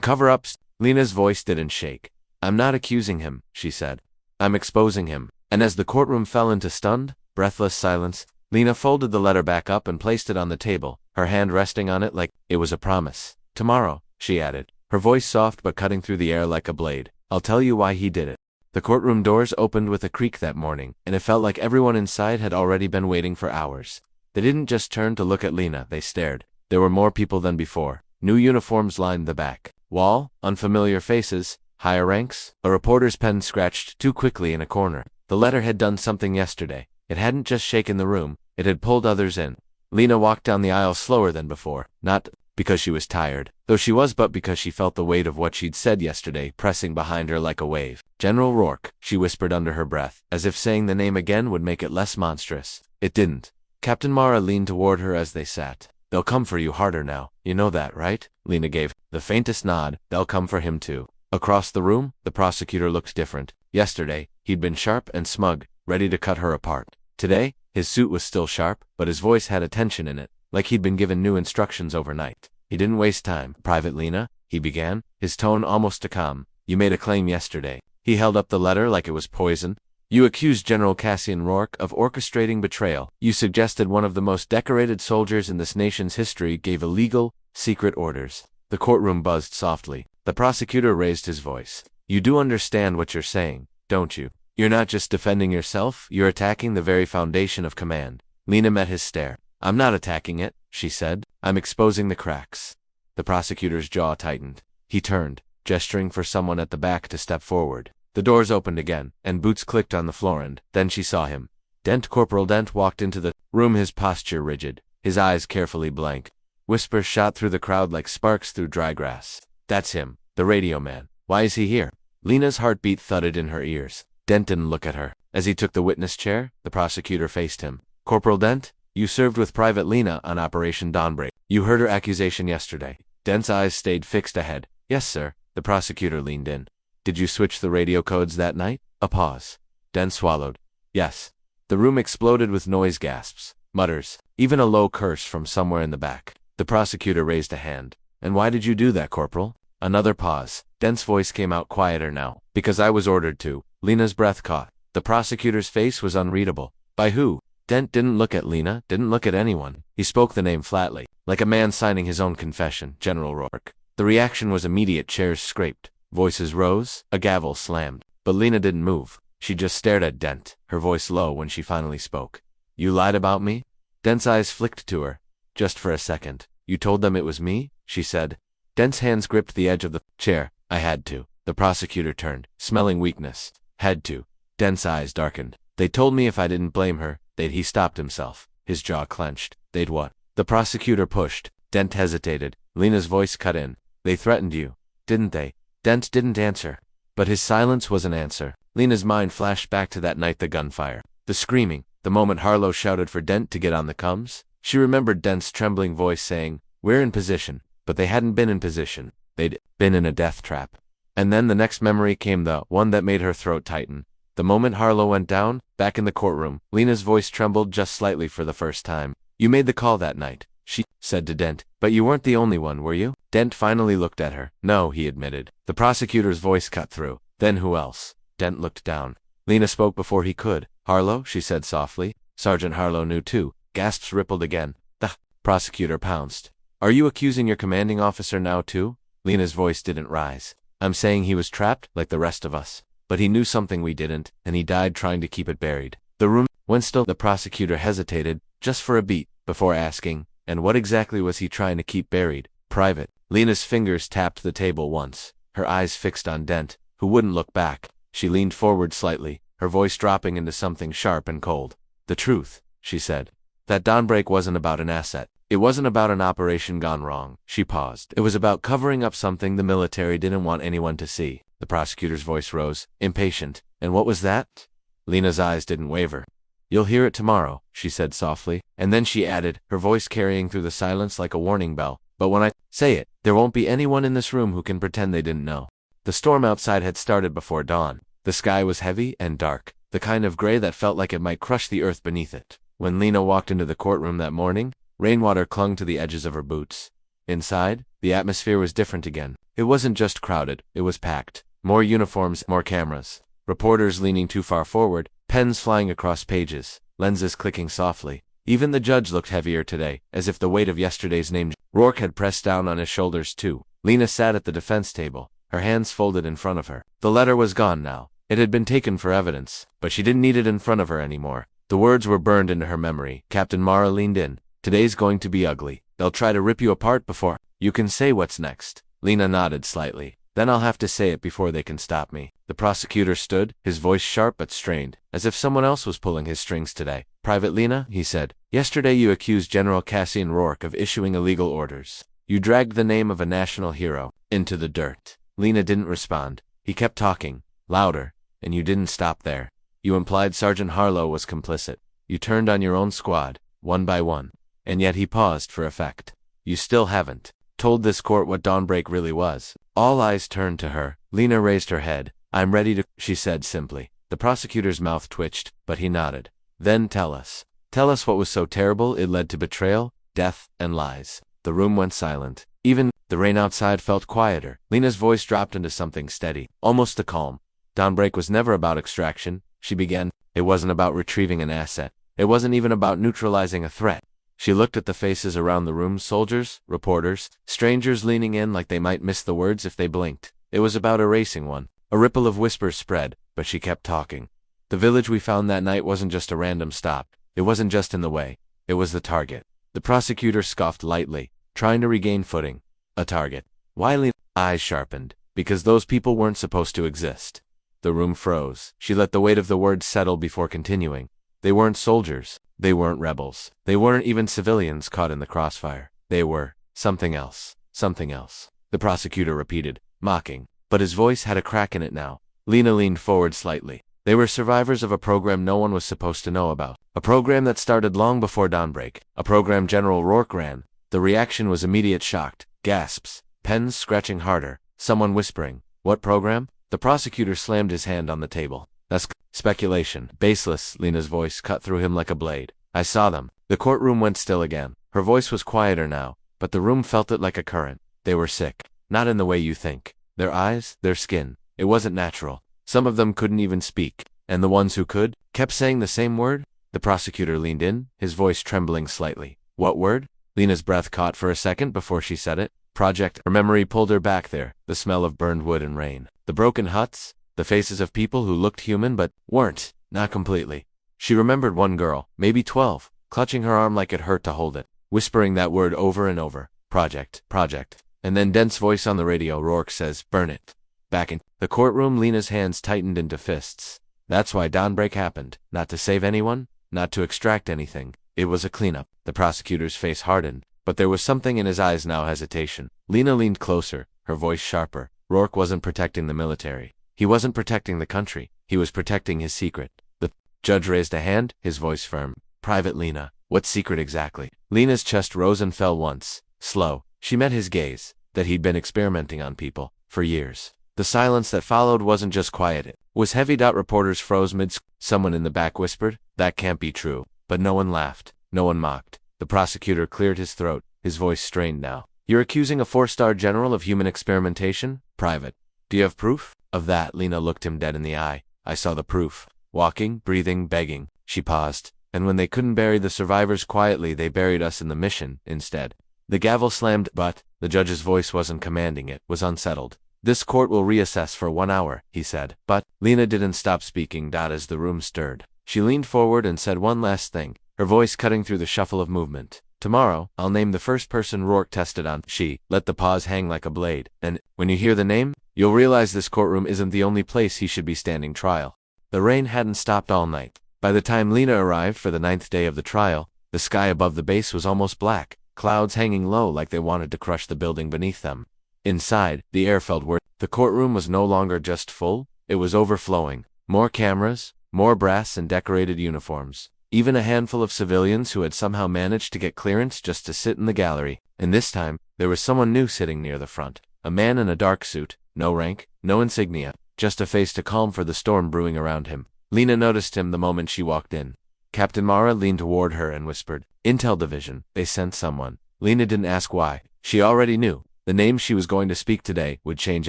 S1: cover-ups? Lena's voice didn't shake. I'm not accusing him, she said. I'm exposing him. And as the courtroom fell into stunned, breathless silence, Lena folded the letter back up and placed it on the table, her hand resting on it like it was a promise. Tomorrow, she added, her voice soft but cutting through the air like a blade, I'll tell you why he did it. The courtroom doors opened with a creak that morning, and it felt like everyone inside had already been waiting for hours. They didn't just turn to look at Lena, they stared. There were more people than before. New uniforms lined the back wall, unfamiliar faces, higher ranks. A reporter's pen scratched too quickly in a corner. The letter had done something yesterday. It hadn't just shaken the room, it had pulled others in. Lena walked down the aisle slower than before, not because she was tired, though she was, but because she felt the weight of what she'd said yesterday pressing behind her like a wave. General Rourke, she whispered under her breath, as if saying the name again would make it less monstrous. It didn't. Captain Mara leaned toward her as they sat. They'll come for you harder now, you know that, right? Lena gave the faintest nod. They'll come for him too. Across the room, the prosecutor looked different. Yesterday, he'd been sharp and smug, ready to cut her apart. Today, his suit was still sharp, but his voice had a tension in it, like he'd been given new instructions overnight. He didn't waste time. Private Lena, he began, his tone almost a calm. You made a claim yesterday. He held up the letter like it was poison. You accused General Cassian Rourke of orchestrating betrayal. You suggested one of the most decorated soldiers in this nation's history gave illegal, secret orders. The courtroom buzzed softly. The prosecutor raised his voice. You do understand what you're saying, don't you? You're not just defending yourself, you're attacking the very foundation of command. Lena met his stare. I'm not attacking it, she said. I'm exposing the cracks. The prosecutor's jaw tightened. He turned, gesturing for someone at the back to step forward. The doors opened again, and boots clicked on the floor, and then she saw him. Dent. Corporal Dent walked into the room, his posture rigid, his eyes carefully blank. Whispers shot through the crowd like sparks through dry grass. That's him, the radio man. Why is he here? Lena's heartbeat thudded in her ears. Dent didn't look at her. As he took the witness chair, the prosecutor faced him. Corporal Dent, you served with Private Lena on Operation Dawnbreak. You heard her accusation yesterday. Dent's eyes stayed fixed ahead. Yes, sir. The prosecutor leaned in. Did you switch the radio codes that night? A pause. Dent swallowed. Yes. The room exploded with noise, gasps, mutters, even a low curse from somewhere in the back. The prosecutor raised a hand. And why did you do that, Corporal? Another pause. Dent's voice came out quieter now. Because I was ordered to. Lena's breath caught. The prosecutor's face was unreadable. By who? Dent didn't look at Lena, didn't look at anyone. He spoke the name flatly, like a man signing his own confession. General Rourke. The reaction was immediate. Chairs scraped. Voices rose. A gavel slammed. But Lena didn't move. She just stared at Dent, her voice low when she finally spoke. You lied about me? Dent's eyes flicked to her. Just for a second. You told them it was me? She said. Dent's hands gripped the edge of the chair. I had to. The prosecutor turned, smelling weakness. Had to. Dent's eyes darkened. They told me if I didn't blame her, they'd. He stopped himself. His jaw clenched. They'd what? The prosecutor pushed. Dent hesitated. Lena's voice cut in. They threatened you, didn't they? Dent didn't answer. But his silence was an answer. Lena's mind flashed back to that night, the gunfire, the screaming, the moment Harlow shouted for Dent to get on the comms. She remembered Dent's trembling voice saying, "We're in position," but they hadn't been in position. They'd been in a death trap. And then the next memory came, the one that made her throat tighten. The moment Harlow went down, back in the courtroom, Lena's voice trembled just slightly for the first time. You made the call that night, she said to Dent. But you weren't the only one, were you? Dent finally looked at her. No, he admitted. The prosecutor's voice cut through. Then who else? Dent looked down. Lena spoke before he could. Harlow, she said softly. Sergeant Harlow knew too. Gasps rippled again. The prosecutor pounced. Are you accusing your commanding officer now too? Lena's voice didn't rise. I'm saying he was trapped, like the rest of us. But he knew something we didn't, and he died trying to keep it buried. The room went still. The prosecutor hesitated, just for a beat, before asking, and what exactly was he trying to keep buried? Private. Lena's fingers tapped the table once, her eyes fixed on Dent, who wouldn't look back. She leaned forward slightly, her voice dropping into something sharp and cold. The truth, she said. That Dawnbreak wasn't about an asset. It wasn't about an operation gone wrong. She paused. It was about covering up something the military didn't want anyone to see. The prosecutor's voice rose, impatient. And what was that? Lena's eyes didn't waver. You'll hear it tomorrow, she said softly, and then she added, her voice carrying through the silence like a warning bell. But when I say it, there won't be anyone in this room who can pretend they didn't know. The storm outside had started before dawn. The sky was heavy and dark, the kind of gray that felt like it might crush the earth beneath it. When Lena walked into the courtroom that morning, rainwater clung to the edges of her boots. Inside, the atmosphere was different again. It wasn't just crowded, it was packed. More uniforms, more cameras. Reporters leaning too far forward, pens flying across pages, lenses clicking softly. Even the judge looked heavier today, as if the weight of yesterday's name. Rourke had pressed down on his shoulders too. Lena sat at the defense table, her hands folded in front of her. The letter was gone now. It had been taken for evidence, but she didn't need it in front of her anymore. The words were burned into her memory. Captain Mara leaned in. Today's going to be ugly. They'll try to rip you apart before you can say what's next. Lena nodded slightly. Then I'll have to say it before they can stop me. The prosecutor stood, his voice sharp but strained, as if someone else was pulling his strings today. Private Lena, he said, yesterday you accused General Cassian Rourke of issuing illegal orders. You dragged the name of a national hero into the dirt. Lena didn't respond. He kept talking, louder, and you didn't stop there. You implied Sergeant Harlow was complicit. You turned on your own squad, one by one. And yet he paused for effect. You still haven't told this court what dawnbreak really was. All eyes turned to her. Lena raised her head. I'm ready to, she said simply. The prosecutor's mouth twitched, but he nodded. Then tell us. Tell us what was so terrible it led to betrayal, death, and lies. The room went silent. Even the rain outside felt quieter. Lena's voice dropped into something steady, almost a calm. Dawnbreak was never about extraction, she began. It wasn't about retrieving an asset. It wasn't even about neutralizing a threat. She looked at the faces around the room, soldiers, reporters, strangers leaning in like they might miss the words if they blinked. It was about erasing one. A ripple of whispers spread, but she kept talking. The village we found that night wasn't just a random stop. It wasn't just in the way. It was the target. The prosecutor scoffed lightly, trying to regain footing. A target. Wiley's eyes sharpened, because those people weren't supposed to exist. The room froze. She let the weight of the words settle before continuing. They weren't soldiers. They weren't rebels. They weren't even civilians caught in the crossfire. They were something else. Something else. The prosecutor repeated, mocking, but his voice had a crack in it now. Lena leaned forward slightly. They were survivors of a program no one was supposed to know about. A program that started long before dawnbreak. A program General Rourke ran. The reaction was immediate, shocked, gasps, pens scratching harder, someone whispering, what program? The prosecutor slammed his hand on the table. That's speculation. Baseless, Lena's voice cut through him like a blade. I saw them. The courtroom went still again. Her voice was quieter now, but the room felt it like a current. They were sick. Not in the way you think. Their eyes, their skin. It wasn't natural. Some of them couldn't even speak. And the ones who could, kept saying the same word? The prosecutor leaned in, his voice trembling slightly. What word? Lena's breath caught for a second before she said it. Project. Her memory pulled her back there. The smell of burned wood and rain. The broken huts. The faces of people who looked human but weren't, not completely. She remembered one girl, maybe 12, clutching her arm like it hurt to hold it, whispering that word over and over. Project, project. And then dense voice on the radio, Rourke says, burn it. Back in the courtroom, Lena's hands tightened into fists. That's why dawnbreak happened. Not to save anyone, not to extract anything. It was a cleanup. The prosecutor's face hardened, but there was something in his eyes now, hesitation. Lena leaned closer, her voice sharper. Rourke wasn't protecting the military. He wasn't protecting the country. He was protecting his secret. The judge raised a hand, his voice firm. Private Lena. What secret exactly? Lena's chest rose and fell once. Slow. She met his gaze. That he'd been experimenting on people. For years. The silence that followed wasn't just quiet. It was heavy. Reporters froze mid. Someone in the back whispered, that can't be true. But no one laughed. No one mocked. The prosecutor cleared his throat. His voice strained now. You're accusing a 4-star general of human experimentation? Private. Do you have proof? Of that, Lena looked him dead in the eye. I saw the proof. Walking, breathing, begging. She paused. And when they couldn't bury the survivors quietly, they buried us in the mission, instead. The gavel slammed, but the judge's voice wasn't commanding, it was unsettled. This court will reassess for 1 hour, he said. But Lena didn't stop speaking. As the room stirred. She leaned forward and said one last thing, her voice cutting through the shuffle of movement. Tomorrow, I'll name the first person Rourke tested on. She let the pause hang like a blade. And when you hear the name, you'll realize this courtroom isn't the only place he should be standing trial. The rain hadn't stopped all night. By the time Lena arrived for the 9th day of the trial, the sky above the base was almost black, clouds hanging low like they wanted to crush the building beneath them. Inside, the air felt worse. The courtroom was no longer just full, it was overflowing. More cameras, more brass and decorated uniforms. Even a handful of civilians who had somehow managed to get clearance just to sit in the gallery. And this time, there was someone new sitting near the front. A man in a dark suit, no rank, no insignia, just a face to calm for the storm brewing around him. Lena noticed him the moment she walked in. Captain Mara leaned toward her and whispered, "Intel Division, they sent someone." Lena didn't ask why. She already knew. The name she was going to speak today would change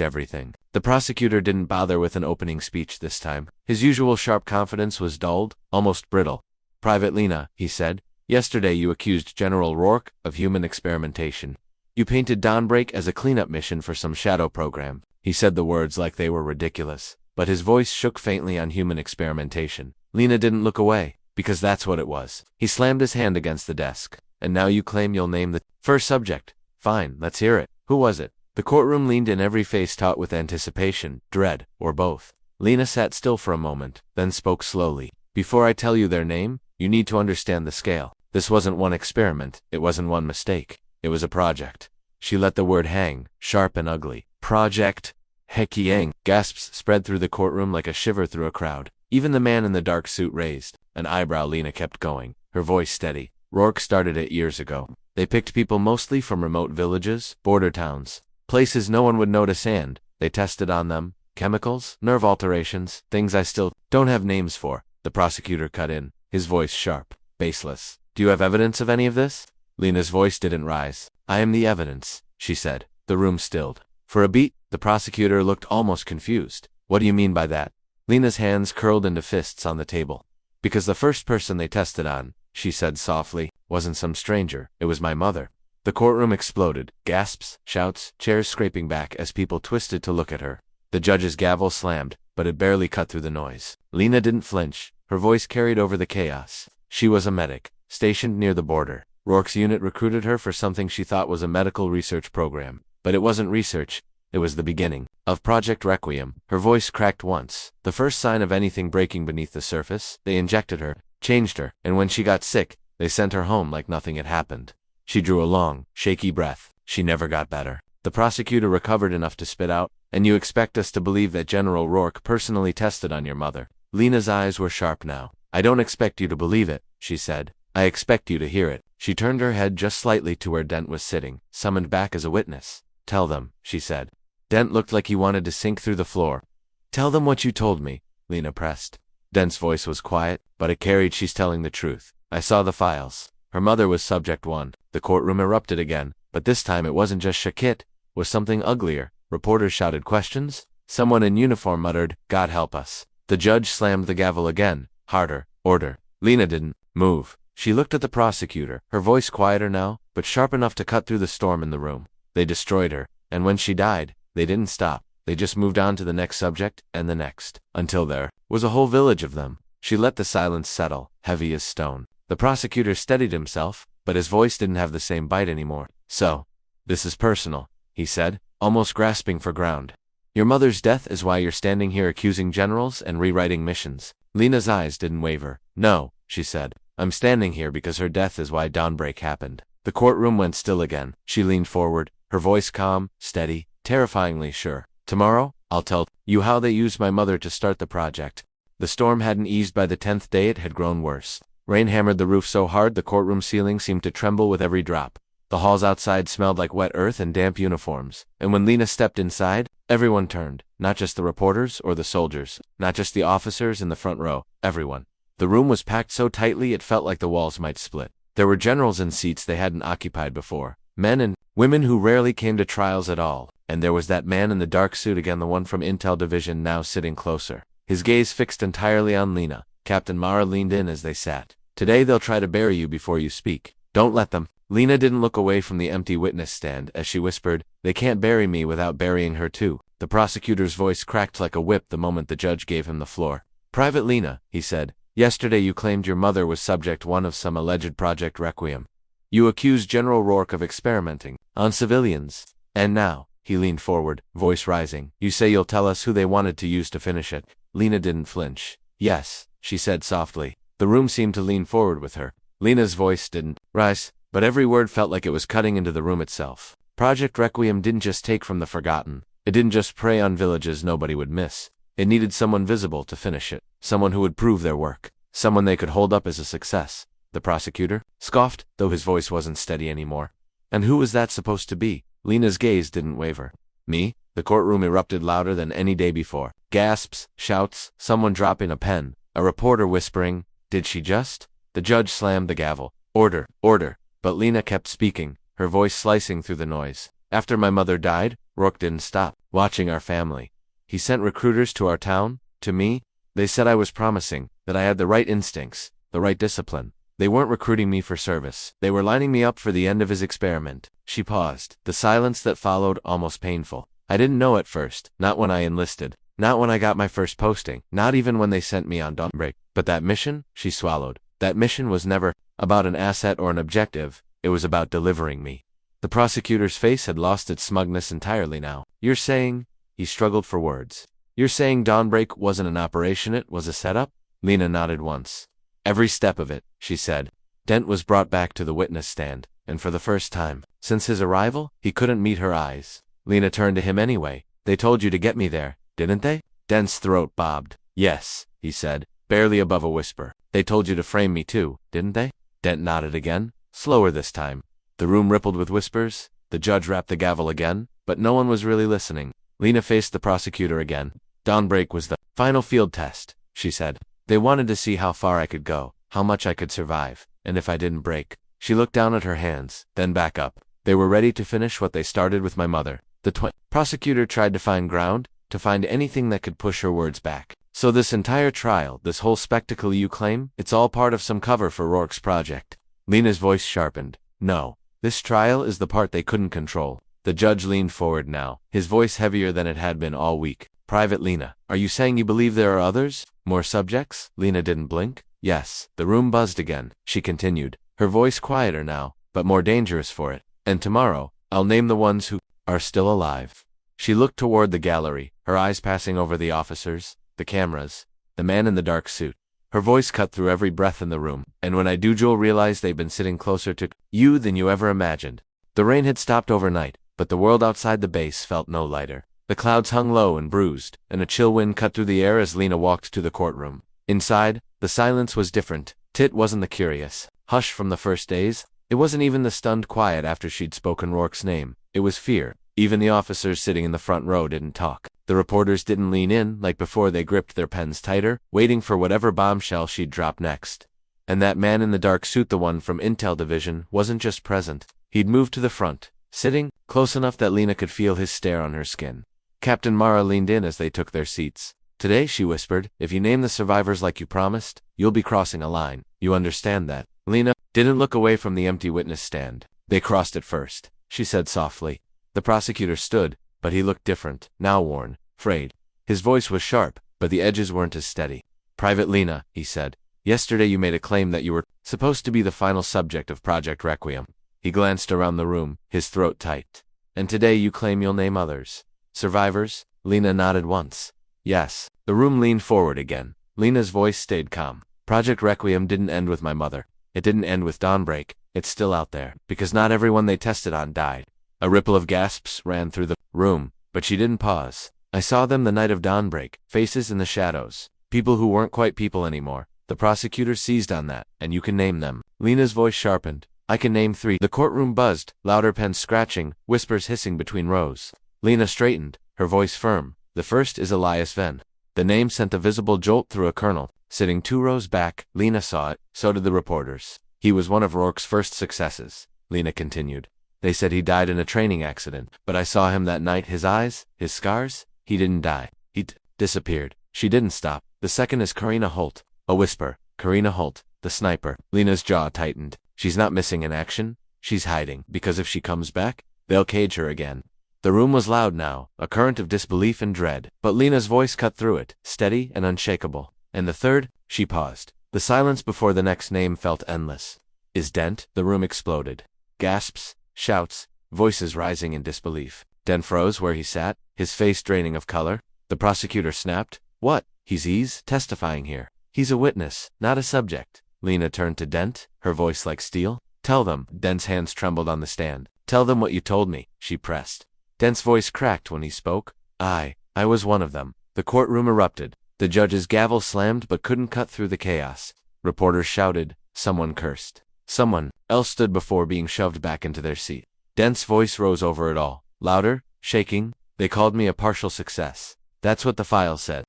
S1: everything. The prosecutor didn't bother with an opening speech this time. His usual sharp confidence was dulled, almost brittle. "Private Lena," he said, "yesterday you accused General Rourke of human experimentation. You painted Dawnbreak as a cleanup mission for some shadow program." He said the words like they were ridiculous, but his voice shook faintly on human experimentation. Lena didn't look away, because that's what it was. He slammed his hand against the desk. "And now you claim you'll name the first subject. Fine, let's hear it. Who was it?" The courtroom leaned in, every face taut with anticipation, dread, or both. Lena sat still for a moment, then spoke slowly. "Before I tell you their name, you need to understand the scale. This wasn't one experiment, it wasn't one mistake. It was a project." She let the word hang, sharp and ugly. "Project." "Hekiang." Gasps spread through the courtroom like a shiver through a crowd. Even the man in the dark suit raised an eyebrow. Lena kept going, her voice steady. "Rourke started it years ago. They picked people mostly from remote villages, border towns, places no one would notice, and they tested on them. Chemicals, nerve alterations, things I still don't have names for." The prosecutor cut in, his voice sharp, baseless. "Do you have evidence of any of this?" Lena's voice didn't rise. "I am the evidence," she said. The room stilled. For a beat, the prosecutor looked almost confused. "What do you mean by that?" Lena's hands curled into fists on the table. "Because the first person they tested on," she said softly, "wasn't some stranger, it was my mother." The courtroom exploded, gasps, shouts, chairs scraping back as people twisted to look at her. The judge's gavel slammed, but it barely cut through the noise. Lena didn't flinch, her voice carried over the chaos. She was a medic, stationed near the border. Rourke's unit recruited her for something she thought was a medical research program. But it wasn't research, it was the beginning of Project Requiem. Her voice cracked once. The first sign of anything breaking beneath the surface. They injected her, changed her, and when she got sick, they sent her home like nothing had happened. She drew a long, shaky breath. She never got better. The prosecutor recovered enough to spit out, "And you expect us to believe that General Rourke personally tested on your mother?" Lena's eyes were sharp now. "I don't expect you to believe it," she said. "I expect you to hear it." She turned her head just slightly to where Dent was sitting, summoned back as a witness. "Tell them," she said. Dent looked like he wanted to sink through the floor. "Tell them what you told me," Lena pressed. Dent's voice was quiet, but it carried, "She's telling the truth. I saw the files. Her mother was subject one." The courtroom erupted again, but this time it wasn't just Shakit, was something uglier. Reporters shouted questions. Someone in uniform muttered, "God help us." The judge slammed the gavel again, harder. "Order." Lena didn't move. She looked at the prosecutor, her voice quieter now, but sharp enough to cut through the storm in the room. "They destroyed her, and when she died, they didn't stop. They just moved on to the next subject, and the next, until there was a whole village of them." She let the silence settle, heavy as stone. The prosecutor steadied himself, but his voice didn't have the same bite anymore. "So, this is personal," he said, almost grasping for ground. "Your mother's death is why you're standing here accusing generals and rewriting missions." Lena's eyes didn't waver. "No," she said. "I'm standing here because her death is why Dawnbreak happened." The courtroom went still again. She leaned forward, her voice calm, steady, terrifyingly sure. "Tomorrow, I'll tell you how they used my mother to start the project." The storm hadn't eased. By the 10th day it had grown worse. Rain hammered the roof so hard the courtroom ceiling seemed to tremble with every drop. The halls outside smelled like wet earth and damp uniforms, and when Lena stepped inside, everyone turned, not just the reporters or the soldiers, not just the officers in the front row, everyone. The room was packed so tightly it felt like the walls might split. There were generals in seats they hadn't occupied before, men and women who rarely came to trials at all, and there was that man in the dark suit again, the one from Intel Division, now sitting closer. His gaze fixed entirely on Lena. Captain Mara leaned in as they sat. "Today they'll try to bury you before you speak. Don't let them." Lena didn't look away from the empty witness stand as she whispered, "They can't bury me without burying her too." The prosecutor's voice cracked like a whip the moment the judge gave him the floor. "Private Lena," he said, "yesterday you claimed your mother was subject one of some alleged Project Requiem. You accused General Rourke of experimenting on civilians. And now," he leaned forward, voice rising, "you say you'll tell us who they wanted to use to finish it." Lena didn't flinch. "Yes," she said softly. The room seemed to lean forward with her. Lena's voice didn't rise, but every word felt like it was cutting into the room itself. Project Requiem didn't just take from the forgotten. It didn't just prey on villages nobody would miss. It needed someone visible to finish it. Someone who would prove their work. Someone they could hold up as a success. The prosecutor scoffed, though his voice wasn't steady anymore. And who was that supposed to be? Lena's gaze didn't waver. Me? The courtroom erupted louder than any day before. Gasps, shouts, someone dropping a pen, a reporter whispering, "Did she just?" The judge slammed the gavel. "Order, order." But Lena kept speaking, her voice slicing through the noise. "After my mother died, Rourke didn't stop watching our family. He sent recruiters to our town, to me. They said I was promising, that I had the right instincts, the right discipline. They weren't recruiting me for service. They were lining me up for the end of his experiment." She paused, the silence that followed almost painful. "I didn't know at first, not when I enlisted, not when I got my first posting, not even when they sent me on dawnbreak. But that mission," she swallowed, "that mission was never about an asset or an objective. It was about delivering me." The prosecutor's face had lost its smugness entirely now. "You're saying," he struggled for words, "you're saying dawnbreak wasn't an operation, it was a setup?" Lena nodded once. "Every step of it," she said. Dent was brought back to the witness stand, and for the first time since his arrival, he couldn't meet her eyes. Lena turned to him anyway. "They told you to get me there, didn't they?" Dent's throat bobbed. "Yes," he said, barely above a whisper. "They told you to frame me too, didn't they?" Dent nodded again, slower this time. The room rippled with whispers. The judge rapped the gavel again, but no one was really listening. Lena faced the prosecutor again. "Dawnbreak was the final field test," she said. "They wanted to see how far I could go, how much I could survive, and if I didn't break." She looked down at her hands, then back up. "They were ready to finish what they started with my mother." The prosecutor tried to find ground, to find anything that could push her words back. "So this entire trial, this whole spectacle you claim, it's all part of some cover for Rourke's project?" Lena's voice sharpened. "No. This trial is the part they couldn't control." The judge leaned forward now, his voice heavier than it had been all week. "Private Lena, are you saying you believe there are others? More subjects?" Lena didn't blink. "Yes." The room buzzed again. She continued, her voice quieter now, but more dangerous for it. "And tomorrow, I'll name the ones who are still alive." She looked toward the gallery, her eyes passing over the officers, the cameras, the man in the dark suit. Her voice cut through every breath in the room. "And when I do, you'll realize they've been sitting closer to you than you ever imagined." The rain had stopped overnight, but the world outside the base felt no lighter. The clouds hung low and bruised, and a chill wind cut through the air as Lena walked to the courtroom. Inside, the silence was different. Tit wasn't the curious hush from the first days. It wasn't even the stunned quiet after she'd spoken Rourke's name. It was fear. Even the officers sitting in the front row didn't talk. The reporters didn't lean in like before. They gripped their pens tighter, waiting for whatever bombshell she'd drop next. And that man in the dark suit, the one from Intel Division, wasn't just present. He'd moved to the front, sitting close enough that Lena could feel his stare on her skin. Captain Mara leaned in as they took their seats. "Today," she whispered, "if you name the survivors like you promised, you'll be crossing a line. You understand that?" Lena didn't look away from the empty witness stand. "They crossed it first," she said softly. The prosecutor stood, but he looked different, now worn, frayed. His voice was sharp, but the edges weren't as steady. "Private Lena," he said, "yesterday you made a claim that you were supposed to be the final subject of Project Requiem." He glanced around the room, his throat tight. "And today you claim you'll name others. Survivors?" Lena nodded once. "Yes." The room leaned forward again. Lena's voice stayed calm. "Project Requiem didn't end with my mother. It didn't end with dawnbreak. It's still out there, because not everyone they tested on died." A ripple of gasps ran through the room, but she didn't pause. "I saw them the night of dawnbreak, faces in the shadows, people who weren't quite people anymore." The prosecutor seized on that. "And you can name them." Lena's voice sharpened. "I can name 3. The courtroom buzzed, louder pens scratching, whispers hissing between rows. Lena straightened, her voice firm. "The first is Elias Venn." The name sent a visible jolt through a colonel. Sitting 2 rows back, Lena saw it, so did the reporters. "He was one of Rourke's first successes," Lena continued. "They said he died in a training accident, but I saw him that night. His eyes, his scars, he didn't die. He disappeared." She didn't stop. "The second is Karina Holt." A whisper. "Karina Holt, the sniper." Lena's jaw tightened. "She's not missing in action. She's hiding, because if she comes back, they'll cage her again." The room was loud now, a current of disbelief and dread, but Lena's voice cut through it, steady and unshakable. "And the third?" She paused. The silence before the next name felt endless. "Is Dent?" The room exploded. Gasps, shouts, voices rising in disbelief. Dent froze where he sat, his face draining of color. The prosecutor snapped. "What? He's testifying here. He's a witness, not a subject." Lena turned to Dent, her voice like steel. "Tell them." Dent's hands trembled on the stand. Tell them what you told me, she pressed. Dent's voice cracked when he spoke. I was one of them. The courtroom erupted. The judge's gavel slammed but couldn't cut through the chaos. Reporters shouted. Someone cursed. Someone else stood before being shoved back into their seat. Dent's voice rose over it all, louder, shaking. They called me a partial success. That's what the file said.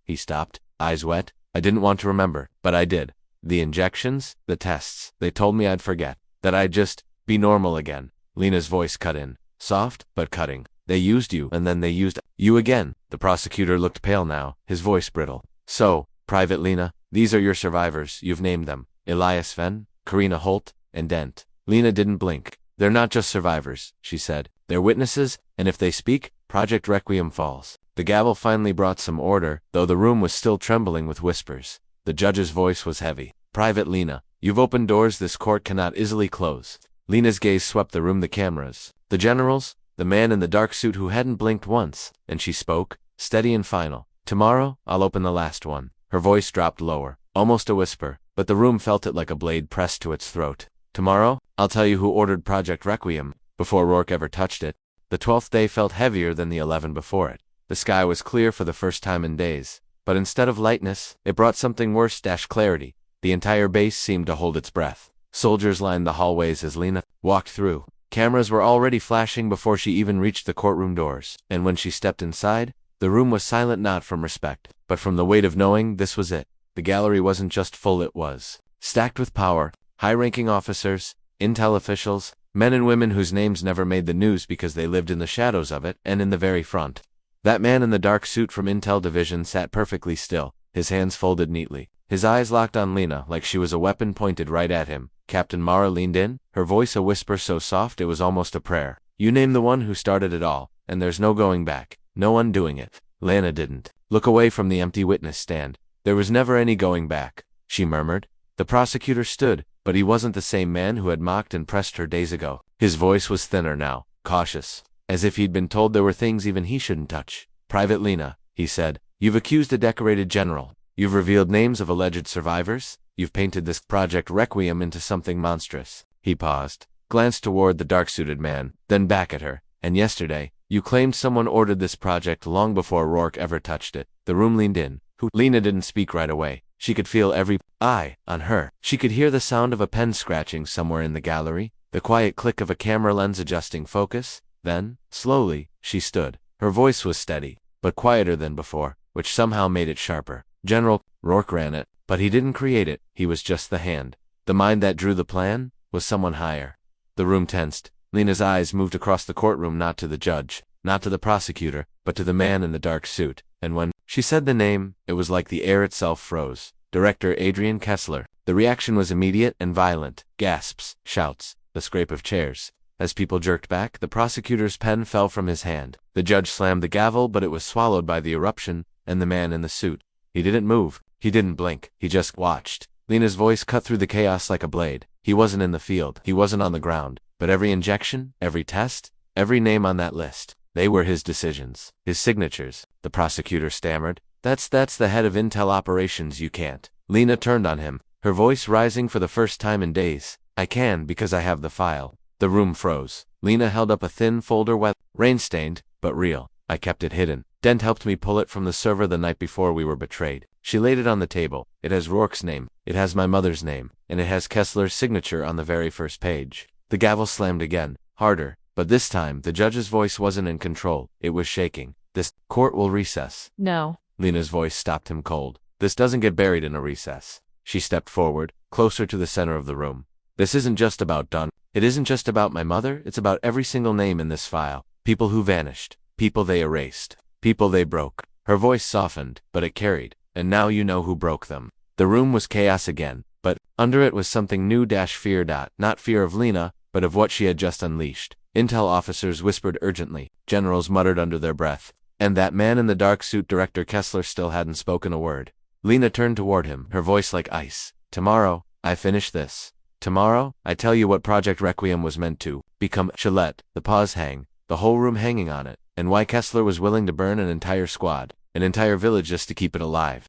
S1: He stopped, eyes wet. I didn't want to remember, but I did. The injections, the tests, they told me I'd forget, that I'd just be normal again. Lena's voice cut in, soft, but cutting. They used you, and then they used you again. The prosecutor looked pale now, his voice brittle. So, Private Lena, these are your survivors, you've named them. Elias Fenn, Karina Holt, and Dent. Lena didn't blink. They're not just survivors, she said. They're witnesses, and if they speak, Project Requiem falls. The gavel finally brought some order, though the room was still trembling with whispers. The judge's voice was heavy. Private Lena, you've opened doors this court cannot easily close. Lena's gaze swept the room, the cameras, the generals, the man in the dark suit who hadn't blinked once, and she spoke, steady and final. Tomorrow, I'll open the last one. Her voice dropped lower, almost a whisper, but the room felt it like a blade pressed to its throat. Tomorrow, I'll tell you who ordered Project Requiem, before Rourke ever touched it. The 12th day felt heavier than the 11 before it. The sky was clear for the first time in days, but instead of lightness, it brought something worse, clarity. The entire base seemed to hold its breath. Soldiers lined the hallways as Lena walked through. Cameras were already flashing before she even reached the courtroom doors, and when she stepped inside, the room was silent, not from respect, but from the weight of knowing this was it. The gallery wasn't just full, it was stacked with power, high-ranking officers, intel officials, men and women whose names never made the news because they lived in the shadows of it, and in the very front. That man in the dark suit from Intel Division sat perfectly still, his hands folded neatly, his eyes locked on Lena like she was a weapon pointed right at him. Captain Mara leaned in, her voice a whisper so soft it was almost a prayer. You name the one who started it all, and there's no going back, no undoing it. Lena didn't look away from the empty witness stand. There was never any going back, she murmured. The prosecutor stood, but he wasn't the same man who had mocked and pressed her days ago. His voice was thinner now, cautious, as if he'd been told there were things even he shouldn't touch. Private Lena, he said, you've accused a decorated general. You've revealed names of alleged survivors. You've painted this Project Requiem into something monstrous. He paused, glanced toward the dark-suited man, then back at her. And yesterday, you claimed someone ordered this project long before Rourke ever touched it. The room leaned in. Lena didn't speak right away. She could feel every eye on her. She could hear the sound of a pen scratching somewhere in the gallery, the quiet click of a camera lens adjusting focus. Then, slowly, she stood. Her voice was steady, but quieter than before, which somehow made it sharper. General Rourke ran it, but he didn't create it. He was just the hand. The mind that drew the plan was someone higher. The room tensed. Lena's eyes moved across the courtroom, not to the judge, not to the prosecutor, but to the man in the dark suit. And when she said the name, it was like the air itself froze. Director Adrian Kessler. The reaction was immediate and violent. Gasps, shouts, the scrape of chairs. As people jerked back, the prosecutor's pen fell from his hand. The judge slammed the gavel, but it was swallowed by the eruption and the man in the suit. He didn't move. He didn't blink. He just watched. Lena's voice cut through the chaos like a blade. He wasn't in the field. He wasn't on the ground. But every injection, every test, every name on that list, they were his decisions, his signatures. The prosecutor stammered. That's the head of Intel Operations, you can't. Lena turned on him, her voice rising for the first time in days. I can because I have the file. The room froze. Lena held up a thin folder, rain-stained, but real. I kept it hidden. Dent helped me pull it from the server the night before we were betrayed. She laid it on the table. It has Rourke's name, it has my mother's name, and it has Kessler's signature on the very first page. The gavel slammed again, harder, but this time the judge's voice wasn't in control. It was shaking. This court will recess.
S2: No.
S1: Lena's voice stopped him cold. This doesn't get buried in a recess. She stepped forward, closer to the center of the room. This isn't just about Dunn. It isn't just about my mother. It's about every single name in this file. People who vanished. People they erased. People they broke. Her voice softened, but it carried. And now you know who broke them. The room was chaos again, but under it was something new. Fear. Not fear of Lena, but of what she had just unleashed. Intel officers whispered urgently. Generals muttered under their breath. And that man in the dark suit, Director Kessler, still hadn't spoken a word. Lena turned toward him, her voice like ice. Tomorrow, I finish this. Tomorrow, I tell you what Project Requiem was meant to become. She let the pause hang, the whole room hanging on it, and why Kessler was willing to burn an entire squad, an entire village just to keep it alive.